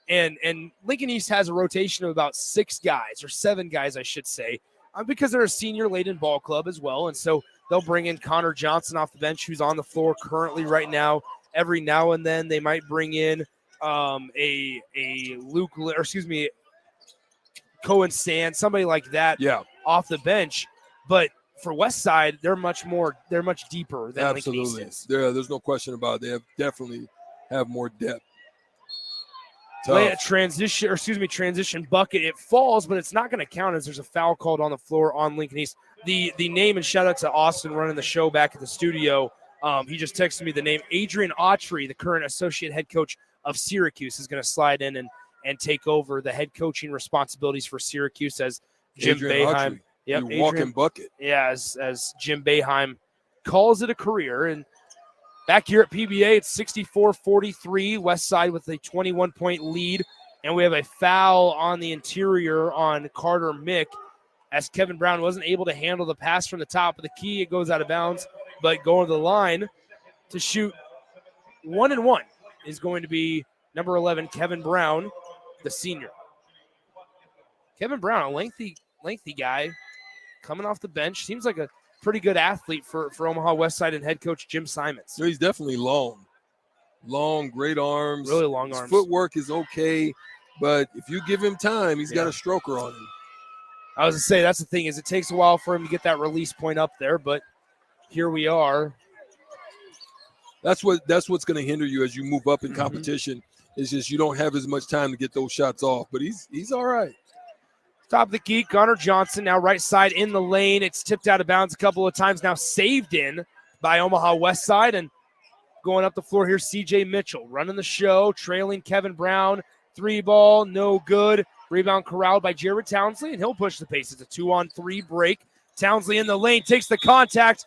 And Lincoln East has a rotation of about 6 guys, or 7 guys, I should say, because they're a senior-laden ball club as well. And so they'll bring in Connor Johnson off the bench, who's on the floor currently right now. Every now and then they might bring in a Luke, or excuse me, Cohen Sand, somebody like that off the bench. But for Westside, they're much deeper than Lincoln East is. There's no question about it. They definitely have more depth. Play a transition bucket. It falls, but it's not going to count as there's a foul called on the floor on Lincoln East. The name, and shout out to Austin running the show back at the studio. He just texted me the name. Adrian Autry, the current associate head coach of Syracuse, is going to slide in and take over the head coaching responsibilities for Syracuse as Jim Boeheim. Yep, walking bucket. Yeah, as Jim Boeheim calls it a career. And back here at PBA, it's 64-43, Westside with a 21-point lead. And we have a foul on the interior on Carter Mick, as Kevin Brown wasn't able to handle the pass from the top of the key. It goes out of bounds, but going to the line to shoot 1-1 is going to be number 11, Kevin Brown, the senior. Kevin Brown, a lengthy guy, coming off the bench. Seems like a pretty good athlete for Omaha Westside and head coach Jim Simons. So he's definitely long, great arms. Really long His arms. Footwork is okay, but if you give him time, he's got a stroker on him. I was going to say, that's the thing, is it takes a while for him to get that release point up there, but here we are. That's what's going to hinder you as you move up in competition. It's just you don't have as much time to get those shots off, but he's all right. Top of the key, Connor Johnson now right side in the lane. It's tipped out of bounds a couple of times, now saved in by Omaha Westside, and Going up the floor, here's C.J. Mitchell running the show, trailing Kevin Brown. 3 ball, no good. Rebound corralled by Jared Townsley, and he'll push the pace. It's a 2-on-3 break. Townsley in the lane, takes the contact,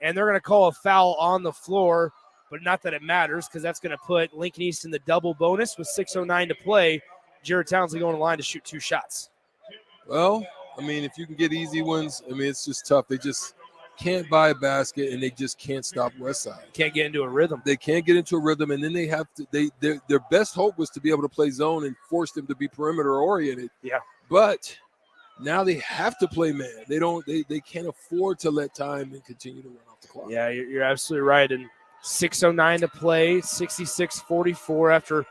and they're going to call a foul on the floor, but not that it matters because that's going to put Lincoln East in the double bonus with 6:09 to play. Jared Townsley going to the line to shoot 2 shots. Well, I mean, if you can get easy ones, I mean, it's just tough. They just can't buy a basket, and they just can't stop Westside. Can't get into a rhythm. They can't get into a rhythm, and then they have to. Their best hope was to be able to play zone and force them to be perimeter oriented. Yeah. But now they have to play man. They don't. They can't afford to let time and continue to run off the clock. Yeah, you're absolutely right. And 6:09 to play, 66-44 after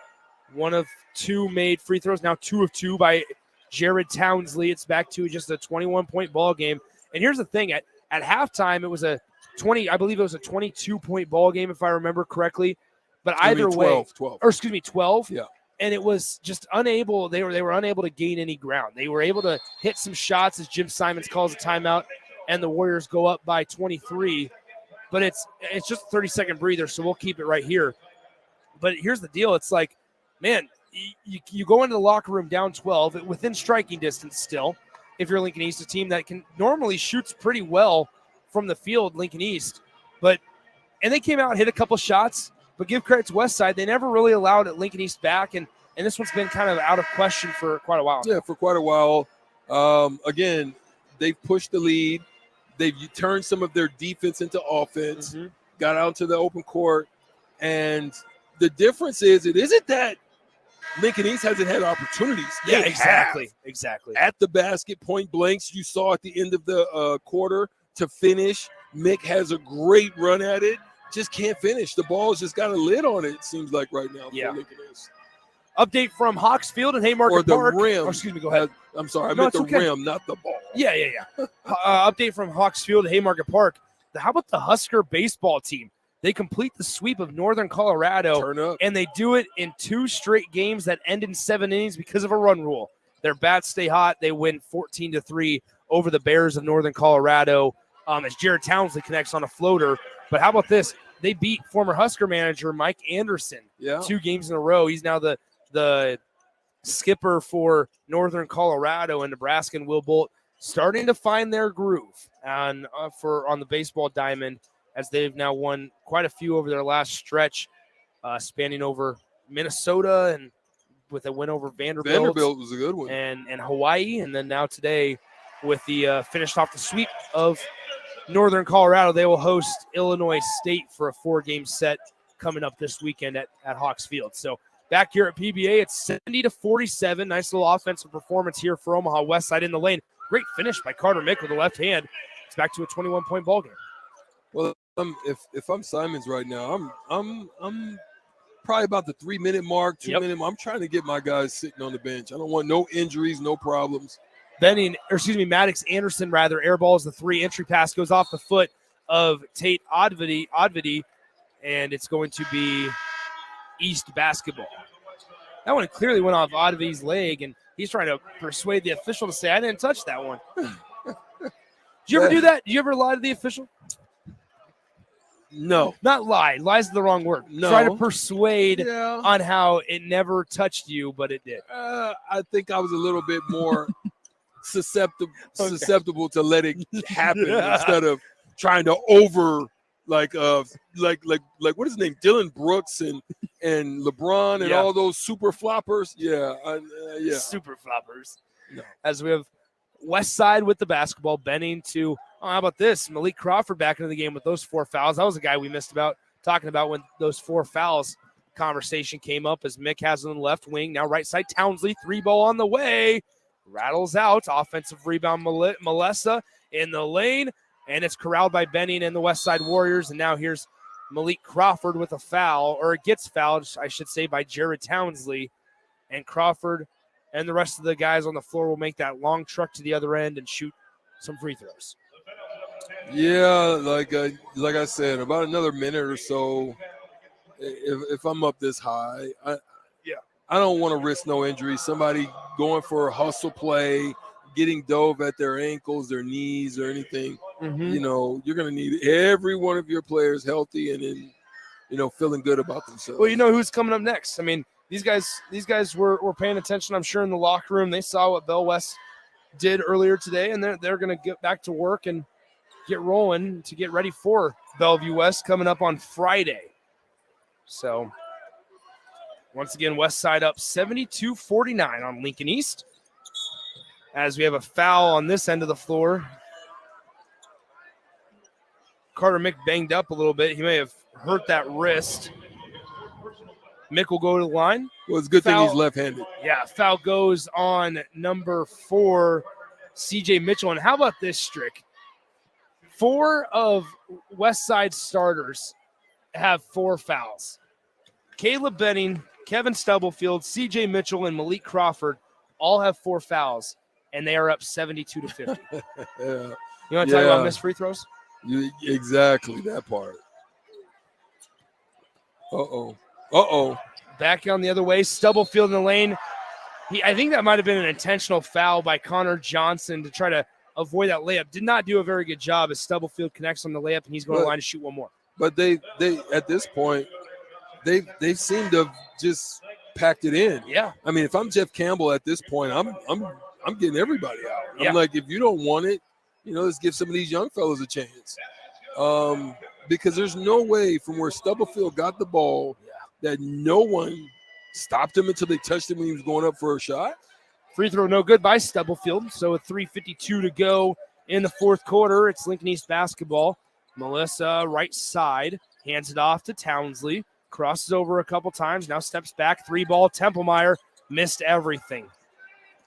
1 of 2 made free throws. Now 2 of 2 by Jared Townsley. It's back to just a 21-point ball game. And here's the thing: at halftime, it was a 20. I believe it was a 22-point ball game, if I remember correctly. But either way, 12. Yeah. And it was just unable. They were unable to gain any ground. They were able to hit some shots as Jim Simons calls a timeout, and the Warriors go up by 23. But it's just a 30-second breather, so we'll keep it right here. But here's the deal: it's like, man, you go into the locker room down 12, within striking distance still. If you're Lincoln East, a team that can normally shoots pretty well from the field, Lincoln East, and they came out and hit a couple shots. But give credit to Westside, they never really allowed Lincoln East back, and this one's been kind of out of question for quite a while. Yeah, for quite a while. Again, they've pushed the lead. They've turned some of their defense into offense, got out to the open court, and the difference is it isn't that Lincoln East hasn't had opportunities. Yeah, They exactly. have. Exactly. At the basket, point blanks, you saw at the end of the quarter to finish. Mick has a great run at it. Just can't finish. The ball's just got a lid on it, it seems like right now. Yeah. For Lincoln East. Update from Hawks Field and Haymarket Or the Park. rim. Oh, excuse me, go ahead. I'm sorry, I No, meant it's the okay. rim, not the ball. Yeah. Update from Hawks Field and Haymarket Park. How about the Husker baseball team? They complete the sweep of Northern Colorado, Turn up. and they do it in 2 straight games that end in 7 innings because of a run rule. Their bats stay hot. They win 14-3 over the Bears of Northern Colorado as Jared Townsley connects on a floater. But how about this? They beat former Husker manager Mike Anderson 2 games in a row. He's now the skipper for Northern Colorado, and Nebraska and Will Bolt starting to find their groove on the baseball diamond, as they've now won quite a few over their last stretch, spanning over Minnesota and with a win over Vanderbilt. Vanderbilt was a good one. And Hawaii, and then now today with the finished off the sweep of Northern Colorado. They will host Illinois State for a 4-game set coming up this weekend at Hawks Field. So back here at PBA, it's 70-47. Nice little offensive performance here for Omaha Westside in the lane. Great finish by Carter Mick with the left hand. It's back to a 21-point ball game. Well, if I'm Simons right now, I'm probably about the 3-minute mark, 2-minute. I'm trying to get my guys sitting on the bench. I don't want no injuries, no problems. Maddox Anderson airballs the 3. Entry pass goes off the foot of Tate Odvedy, and it's going to be East basketball. That one clearly went off Odvedy's leg, and he's trying to persuade the official to say, I didn't touch that one. Did you ever do that? Did you ever lie to the official? No. Not lie. Lie's the wrong word. No. Try to persuade on how it never touched you, but it did. I think I was a little bit more susceptible to let it happen instead of trying to like what is his name? Dylan Brooks and LeBron and all those super floppers. Super floppers. No. As we have Westside with the basketball, bending to how about this? Malik Crawford back into the game with those 4 fouls. That was a guy we missed talking about when those 4 fouls conversation came up, as Mick has on the left wing. Now right side, Townsley, 3-ball on the way. Rattles out. Offensive rebound, Melissa in the lane. And it's corralled by Benning and the Westside Warriors. And now here's Malik Crawford with a foul, or it gets fouled, I should say, by Jared Townsley. And Crawford and the rest of the guys on the floor will make that long truck to the other end and shoot some free throws. Yeah, like I said, about another minute or so, if I'm up this high, I don't want to risk no injury. Somebody going for a hustle play, getting dove at their ankles, their knees, or anything. You know, you're going to need every one of your players healthy and in feeling good about themselves. Well, you know who's coming up next. I mean, these guys were paying attention, I'm sure, in the locker room. They saw what Bell West did earlier today, and they're going to get back to work and get rolling to get ready for Bellevue West coming up on Friday. So, once again, Westside up 72-49 on Lincoln East. As we have a foul on this end of the floor. Carter Mick banged up a little bit. He may have hurt that wrist. Mick will go to the line. Well, it's a good thing he's left-handed. Yeah, foul goes on number 4, CJ Mitchell. And how about this, Strick? 4 of Westside starters have 4 fouls. Caleb Benning, Kevin Stubblefield, CJ Mitchell, and Malik Crawford all have 4 fouls, and they are up 72-50. Yeah. You want to talk about missed free throws? Exactly, that part. Uh-oh. Back on the other way, Stubblefield in the lane. I think that might have been an intentional foul by Connor Johnson to try to avoid that layup. Did not do a very good job as Stubblefield connects on the layup, and he's going to line to shoot one more. But they at this point, they seem to have just packed it in. Yeah. I mean, if I'm Jeff Campbell at this point, I'm getting everybody out. Yeah. I'm like, if you don't want it, let's give some of these young fellas a chance. Because there's no way from where Stubblefield got the ball that no one stopped him until they touched him when he was going up for a shot. Free throw no good by Stubblefield. So with 3:52 to go in the fourth quarter, it's Lincoln East basketball. Melissa, right side, hands it off to Townsley. Crosses over a couple times, now steps back. 3-ball, Templemeyer missed everything.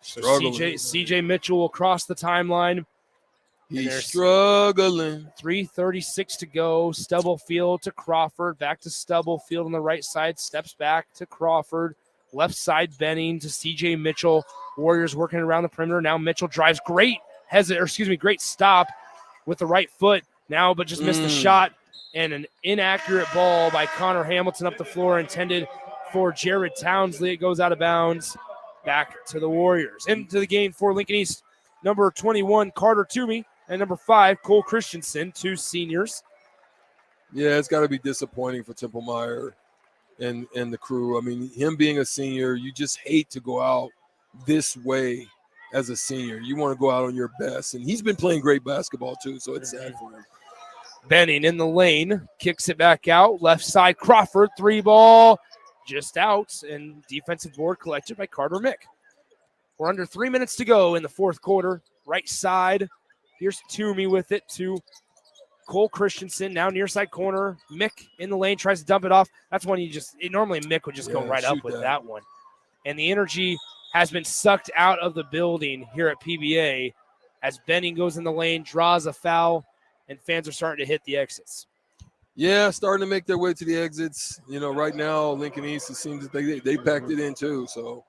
So CJ Mitchell will cross the timeline. He's struggling. 3:36 to go. Stubblefield to Crawford. Back to Stubblefield on the right side. Steps back to Crawford. Left side Benning to CJ Mitchell. Warriors working around the perimeter. Now Mitchell drives. Great stop with the right foot now, but just missed the shot. And an inaccurate ball by Connor Hamilton up the floor intended for Jared Townsley. It goes out of bounds. Back to the Warriors. Into the game for Lincoln East, number 21, Carter Toomey, and number 5, Cole Christensen, 2 seniors. Yeah, it's got to be disappointing for Templemeyer and the crew. I mean, him being a senior, you just hate to go out this way as a senior. You want to go out on your best, and he's been playing great basketball too, so it's sad for him. Benning in the lane, kicks it back out. Left side, Crawford, 3-ball, just out, and defensive board collected by Carter Mick. We're under 3 minutes to go in the fourth quarter. Right side, here's Toomey with it to Cole Christensen, now near side corner. Mick in the lane, tries to dump it off. That's one normally Mick would just go right up with that one. And the energy has been sucked out of the building here at PBA as Benning goes in the lane, draws a foul, and fans are starting to hit the exits. Yeah, starting to make their way to the exits. Right now, Lincoln East, it seems that they packed it in too. So,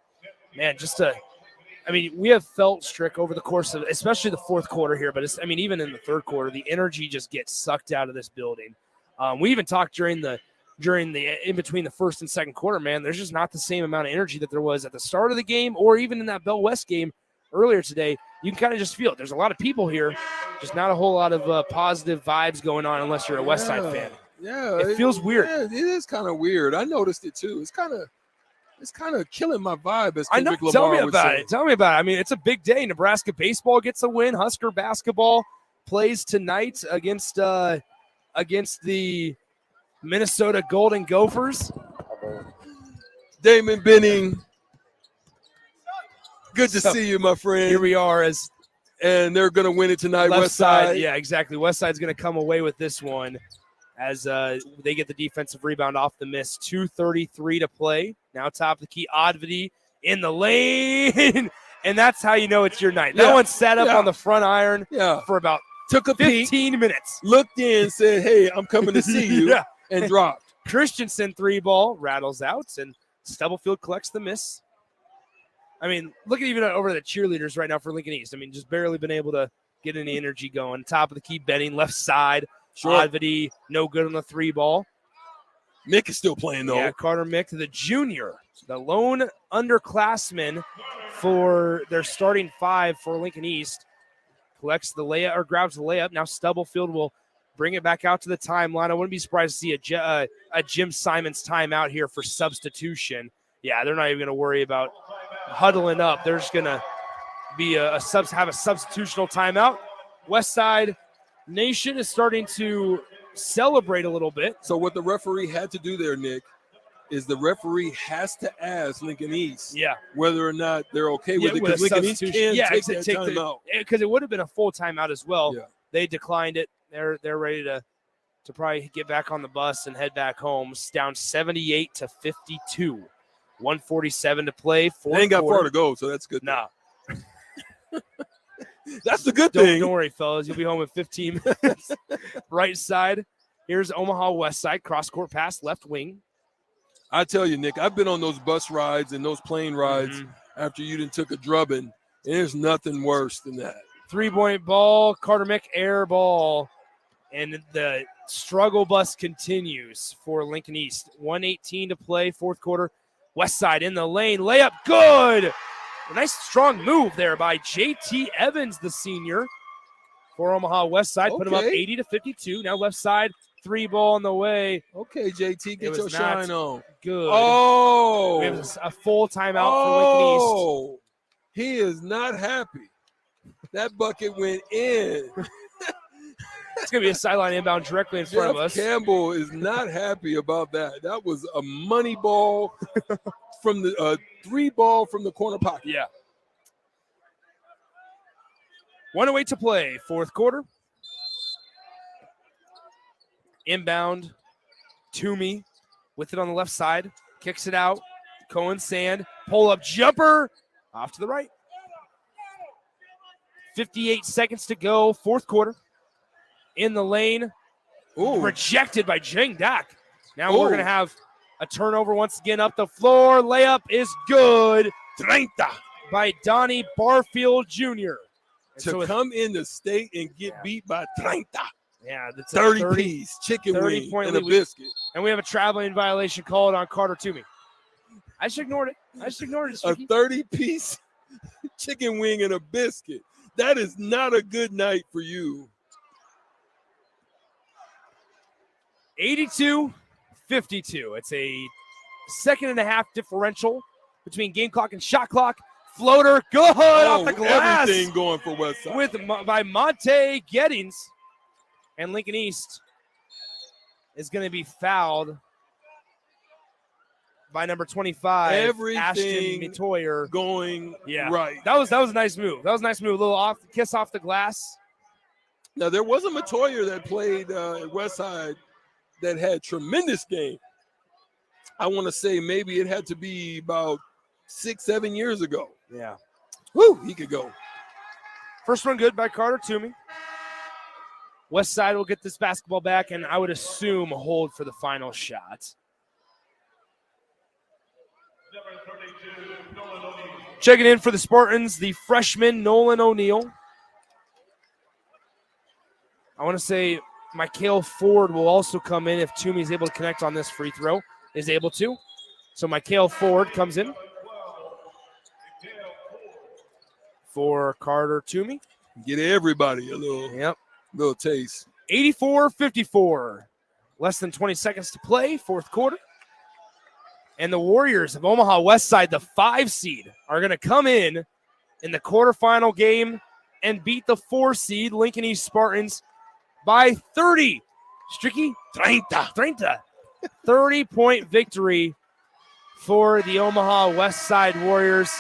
man, we have felt, Strick, over the course of, especially the fourth quarter here, but even in the third quarter, the energy just gets sucked out of this building. We even talked during the in between the first and second quarter, man, there's just not the same amount of energy that there was at the start of the game or even in that Bell West game earlier today. You can kind of just feel it. There's a lot of people here, just not a whole lot of positive vibes going on unless you're a Westside fan. Yeah, it feels weird. Yeah, it is kind of weird. I noticed it too. It's kind of killing my vibe. As Kendrick Lamar Tell me would about say. it. Tell me about it. I mean, it's a big day. Nebraska baseball gets a win. Husker basketball plays tonight against the Minnesota Golden Gophers. Damon Benning. Good to see you, my friend. Here we are and they're going to win it tonight. Left Westside. side, yeah, exactly. Westside's going to come away with this one as they get the defensive rebound off the miss. 2:33 to play. Now top of the key, Odvity in the lane, and that's how you know it's your night. That one sat up on the front iron for about took a 15 minutes. Looked in, said, "Hey, I'm coming to see you," and dropped. Christensen 3-ball rattles out, and Stubblefield collects the miss. I mean, look at even over the cheerleaders right now for Lincoln East. I mean, just barely been able to get any energy going. Top of the key, Benning, left side. Odvity, no good on the 3-ball. Mick is still playing, though. Yeah, Carter Mick, the junior, the lone underclassman for their starting 5 for Lincoln East, collects the layup or grabs the layup. Now Stubblefield will bring it back out to the timeline. I wouldn't be surprised to see a Jim Simons timeout here for substitution. Yeah, they're not even going to worry about huddling up. They're just going to be have a substitutional timeout. Westside Nation is starting to celebrate a little bit. So what the referee had to do there, Nick, is the referee has to ask Lincoln East whether or not they're okay with it, because Lincoln East can take that timeout. Because it would have been a full timeout as well. Yeah. They declined it. They're ready to probably get back on the bus and head back home. It's down 78-52. 147 to play. They ain't got far to go, so that's good. Nah. That's the good thing. Don't worry, fellas. You'll be home in 15 minutes. Right side. Here's Omaha Westside. Cross-court pass, left wing. I tell you, Nick, I've been on those bus rides and those plane rides after you done took a drubbing, and there's nothing worse than that. 3-point ball, Carter Mick air ball, and the struggle bus continues for Lincoln East. 1:18 to play, fourth quarter. Westside in the lane, layup, good. A nice strong move there by J.T. Evans, the senior, for Omaha Westside. Put him up 80-52. Now left side, 3 ball on the way. Okay, JT, get your shine on. Good. Oh, we have a full timeout for Lincoln East. Oh, he is not happy. That bucket went in. It's going to be a sideline inbound directly in front of us. Campbell is not happy about that. That was a money ball from the 3 ball from the corner pocket. Yeah. 1:08 to play, fourth quarter. Inbound, Toomey with it on the left side. Kicks it out. Cohen Sand, pull-up jumper. Off to the right. 58 seconds to go, fourth quarter. In the lane. Ooh. Rejected by Jang Dak. Now we're going to have a turnover once again up the floor. Layup is good. 30 by Donnie Barfield Jr. To come in the state and get beat by 30. Yeah, that's 30 piece, chicken wing, and a biscuit. And we have a traveling violation called on Carter Toomey. I just ignored it. A 30-piece chicken wing and a biscuit. That is not a good night for you. 82-52. It's a second and a half differential between game clock and shot clock. Floater, good off the glass. Everything going for Westside. By Monte Gettings. And Lincoln East is going to be fouled by number 25, Ashton Metoyer. Going right. That was a nice move. A little kiss off the glass. Now, there was a Metoyer that played at Westside that had tremendous game. I want to say maybe it had to be about 6-7 years ago. Yeah. Woo, he could go. First one good by Carter Toomey. Westside will get this basketball back, and I would assume hold for the final shot. Checking in for the Spartans, the freshman Nolan O'Neill. I want to say Mikael Ford will also come in if Toomey is able to connect on this free throw. Is able to. So Mikael Ford comes in for Carter Toomey. Get everybody a little taste. 84-54. Less than 20 seconds to play, fourth quarter. And the Warriors of Omaha Westside, the 5 seed, are going to come in the quarterfinal game and beat the 4 seed Lincoln East Spartans by 30. Stricky? 30. 30-point victory for the Omaha Westside Warriors.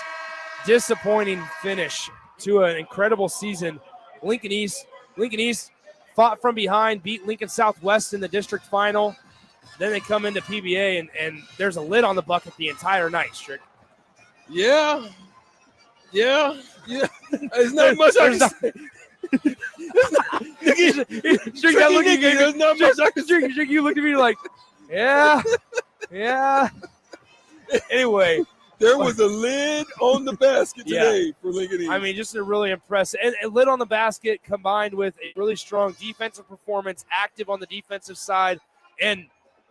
Disappointing finish to an incredible season. Lincoln East fought from behind, beat Lincoln Southwest in the district final. Then they come into PBA, and there's a lid on the bucket the entire night, Strick. Yeah. There's not much I can say. There's not much I can say. You looked at me like, yeah. Anyway. There was a lid on the basket today for Lincoln East. I mean, just a really impressive. And a lid on the basket combined with a really strong defensive performance, active on the defensive side, and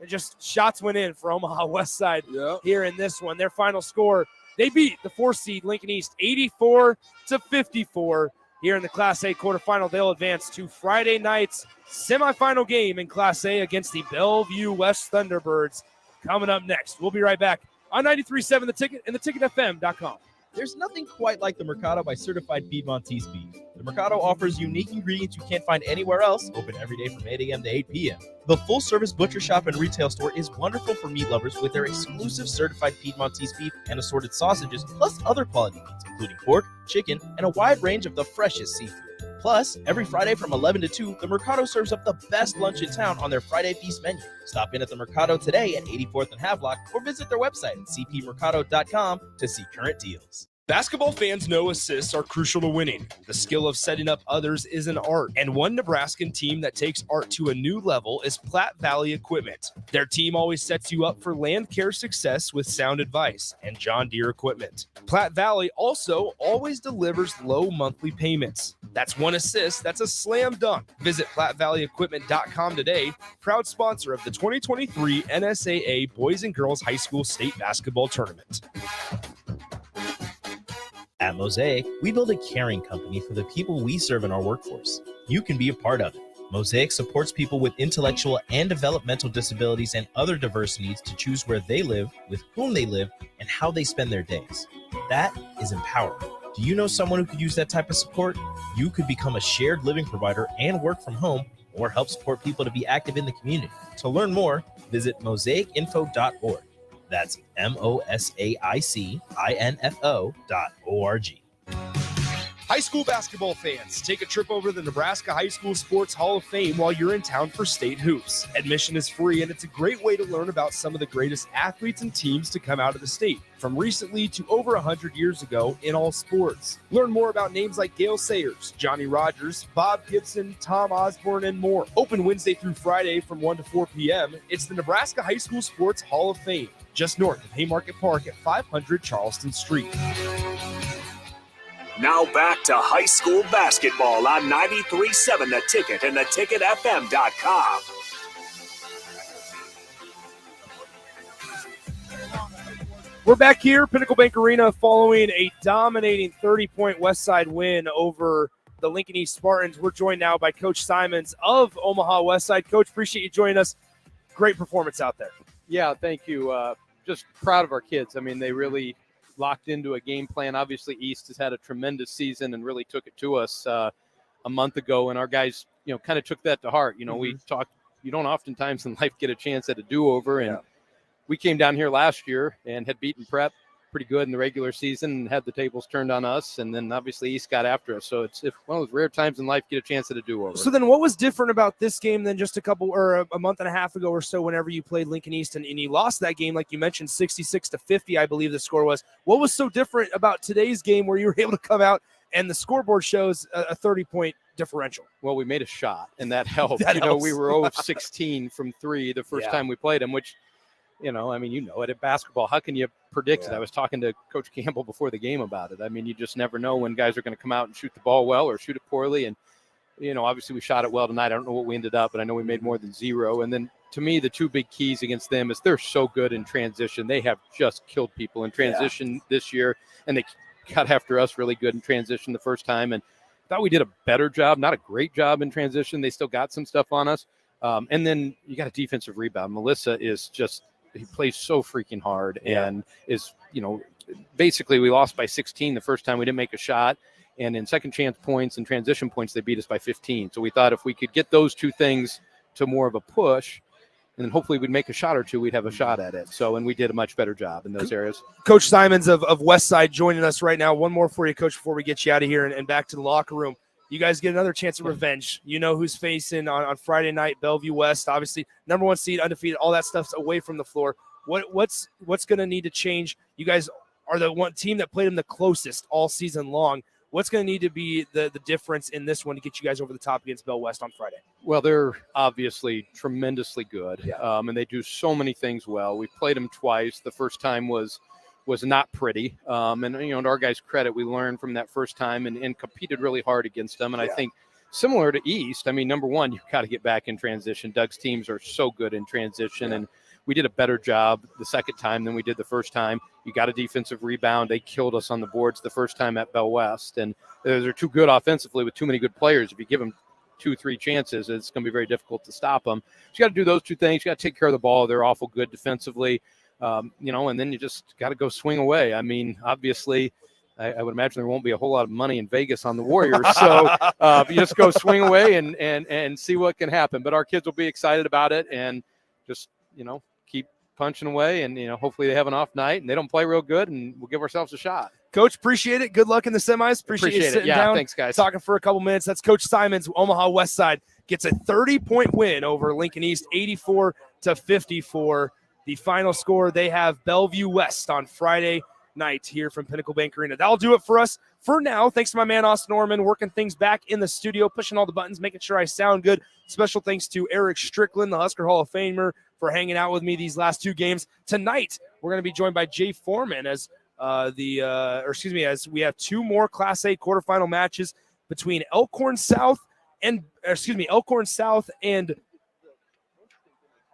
just shots went in for Omaha Westside here in this one. Their final score, they beat the 4 seed Lincoln East 84-54. here in the Class A quarterfinal. They'll advance to Friday night's semifinal game in Class A against the Bellevue West Thunderbirds. Coming up next, we'll be right back on 93.7 The Ticket and theticketfm.com. There's nothing quite like the Mercado by Certified Piedmontese beef. The Mercado offers unique ingredients you can't find anywhere else, open every day from 8 a.m. to 8 p.m. The full-service butcher shop and retail store is wonderful for meat lovers with their exclusive Certified Piedmontese beef and assorted sausages, plus other quality meats, including pork, chicken, and a wide range of the freshest seafood. Plus, every Friday from 11 to 2, the Mercado serves up the best lunch in town on their Friday Feast menu. Stop in at the Mercado today at 84th and Havelock or visit their website at cpmercado.com to see current deals. Basketball fans know assists are crucial to winning. The skill of setting up others is an art, and one Nebraskan team that takes art to a new level is Platte Valley Equipment. Their team always sets you up for land care success with sound advice and John Deere equipment. Platte Valley also always delivers low monthly payments. That's one assist, that's a slam dunk. Visit PlatteValleyEquipment.com today, proud sponsor of the 2023 NSAA Boys and Girls High School State Basketball Tournament. At Mosaic, we build a caring company for the people we serve in our workforce. You can be a part of it. Mosaic supports people with intellectual and developmental disabilities and other diverse needs to choose where they live, with whom they live, and how they spend their days. That is empowering. Do you know someone who could use that type of support? You could become a shared living provider and work from home, or help support people to be active in the community. To learn more, visit mosaicinfo.org. That's MOSAICINFO.org. High school basketball fans, take a trip over to the Nebraska High School Sports Hall of Fame while you're in town for state hoops. Admission is free, and it's a great way to learn about some of the greatest athletes and teams to come out of the state, from recently to over 100 years ago in all sports. Learn more about names like Gale Sayers, Johnny Rogers, Bob Gibson, Tom Osborne, and more. Open Wednesday through Friday from 1 to 4 p.m. It's the Nebraska High School Sports Hall of Fame, just north of Haymarket Park at 500 Charleston Street. Now back to high school basketball on 93.7 The Ticket and theticketfm.com. We're back here, Pinnacle Bank Arena, following a dominating 30-point Westside win over the Lincoln East Spartans. We're joined now by Coach Simons of Omaha Westside. Coach, appreciate you joining us. Great performance out there. Yeah, thank you. Just proud of our kids. I mean, they really locked into a game plan. Obviously, East has had a tremendous season and really took it to us a month ago, and our guys, kind of took that to heart. We talked, you don't oftentimes in life get a chance at a do-over, and we came down here last year and had beaten Prep pretty good in the regular season and had the tables turned on us, and then obviously East got after us. So it's one of those rare times in life get a chance at a do-over. So then what was different about this game than just a month and a half ago or so whenever you played Lincoln East and you lost that game, like you mentioned, 66-50, I believe the score was. What was so different about today's game where you were able to come out and the scoreboard shows a 30-point differential? Well, we made a shot, and that helped. That helps. We were 0 of 16 from 3 the first time we played them, which – it at basketball. How can you predict it? I was talking to Coach Campbell before the game about it. I mean, you just never know when guys are going to come out and shoot the ball well or shoot it poorly. And, obviously we shot it well tonight. I don't know what we ended up, but I know we made more than 0. And then to me, the two big keys against them is they're so good in transition. They have just killed people in transition this year, and they got after us really good in transition the first time. And I thought we did a better job, not a great job in transition. They still got some stuff on us. And then you got a defensive rebound. Melissa is just, he plays so freaking hard and is, basically we lost by 16 the first time we didn't make a shot. And in second chance points and transition points, they beat us by 15. So we thought if we could get those two things to more of a push, and then hopefully we'd make a shot or two, we'd have a shot at it. So, and we did a much better job in those areas. Coach Simons of Westside joining us right now. One more for you, Coach, before we get you out of here and back to the locker room. You guys get another chance at revenge. You know who's facing on Friday night, Bellevue West. Obviously, number 1 seed, undefeated. All that stuff's away from the floor. What's going to need to change? You guys are the one team that played them the closest all season long. What's going to need to be the difference in this one to get you guys over the top against Bell West on Friday? Well, they're obviously tremendously good, and they do so many things well. We played them twice. The first time was not pretty. And, to our guys' credit, we learned from that first time and competed really hard against them. And I think similar to East, I mean, number one, you've got to get back in transition. Doug's teams are so good in transition. And we did a better job the second time than we did the first time. You got a defensive rebound. They killed us on the boards the first time at Bell West. And they're too good offensively with too many good players. If you give them 2-3 chances, it's going to be very difficult to stop them. So you got to do those two things. You got to take care of the ball. They're awful good defensively, and then you just got to go swing away. I mean, obviously, I would imagine there won't be a whole lot of money in Vegas on the Warriors. So you just go swing away and see what can happen. But our kids will be excited about it and just, keep punching away. And, hopefully they have an off night and they don't play real good and we'll give ourselves a shot. Coach, appreciate it. Good luck in the semis. Appreciate you sitting down. Thanks, guys. Talking for a couple minutes. That's Coach Simons. Omaha Westside gets a 30-point win over Lincoln East, 84-54. The final score, they have Bellevue West on Friday night here from Pinnacle Bank Arena. That'll do it for us for now. Thanks to my man Austin Orman, working things back in the studio, pushing all the buttons, making sure I sound good. Special thanks to Eric Strickland, the Husker Hall of Famer, for hanging out with me these last two games. Tonight, we're going to be joined by Jay Foreman as we have two more Class A quarterfinal matches between Elkhorn South and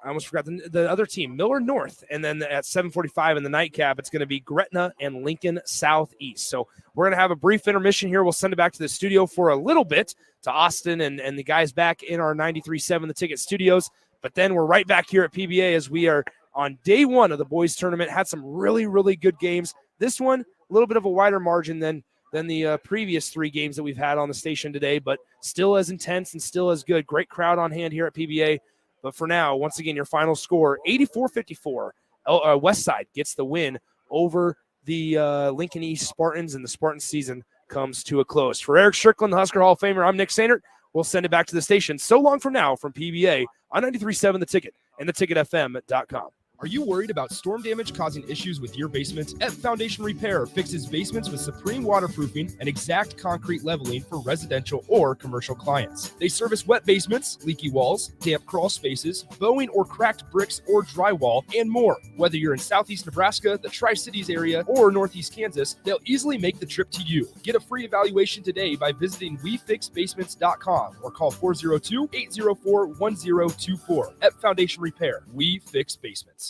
I almost forgot the other team, Miller North. And then at 7:45 in the nightcap, it's going to be Gretna and Lincoln Southeast. So we're going to have a brief intermission here. We'll send it back to the studio for a little bit to Austin and the guys back in our 93.7 The Ticket studios. But then we're right back here at PBA as we are on day one of the boys tournament. Had some really, really good games. This one, a little bit of a wider margin than the previous three games that we've had on the station today, but still as intense and still as good. Great crowd on hand here at PBA. But for now, once again, your final score, 84-54. Westside gets the win over the Lincoln East Spartans, and the Spartan season comes to a close. For Eric Strickland, the Husker Hall of Famer, I'm Nick Sainert. We'll send it back to the station so long from now from PBA on 93.7 The Ticket and theticketfm.com. Are you worried about storm damage causing issues with your basement? F Foundation Repair fixes basements with supreme waterproofing and exact concrete leveling for residential or commercial clients. They service wet basements, leaky walls, damp crawl spaces, bowing or cracked bricks or drywall, and more. Whether you're in southeast Nebraska, the Tri-Cities area, or northeast Kansas, they'll easily make the trip to you. Get a free evaluation today by visiting WeFixBasements.com or call 402-804-1024. F Foundation Repair. We fix basements.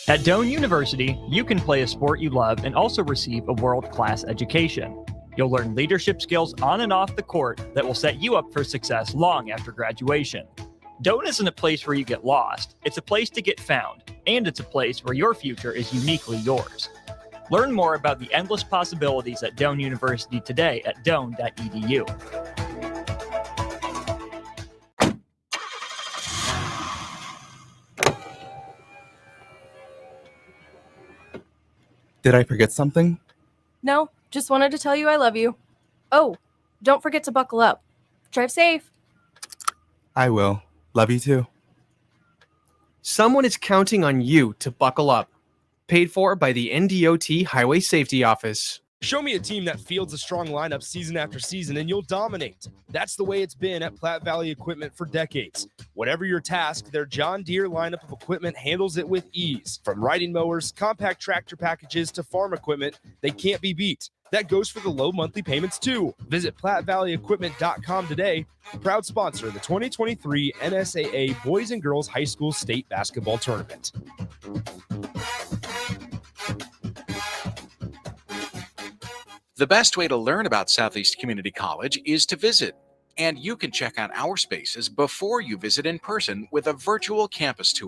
At Doane University, you can play a sport you love and also receive a world-class education. You'll learn leadership skills on and off the court that will set you up for success long after graduation. Doane isn't a place where you get lost. It's a place to get found, and it's a place where your future is uniquely yours. Learn more about the endless possibilities at Doane University today at doane.edu. Did I forget something? No, just wanted to tell you I love you. Oh, don't forget to buckle up. Drive safe. I will. Love you too. Someone is counting on you to buckle up. Paid for by the NDOT Highway Safety Office. Show me a team that fields a strong lineup season after season and you'll dominate. That's the way it's been at Platte Valley Equipment for decades. Whatever your task, their John Deere lineup of equipment handles it with ease. From riding mowers, compact tractor packages, to farm equipment, they can't be beat. That goes for the low monthly payments too. Visit PlatteValleyEquipment.com today. Proud sponsor of the 2023 NSAA Boys and Girls High School State Basketball Tournament. The best way to learn about Southeast Community College is to visit, and you can check out our spaces before you visit in person with a virtual campus tour.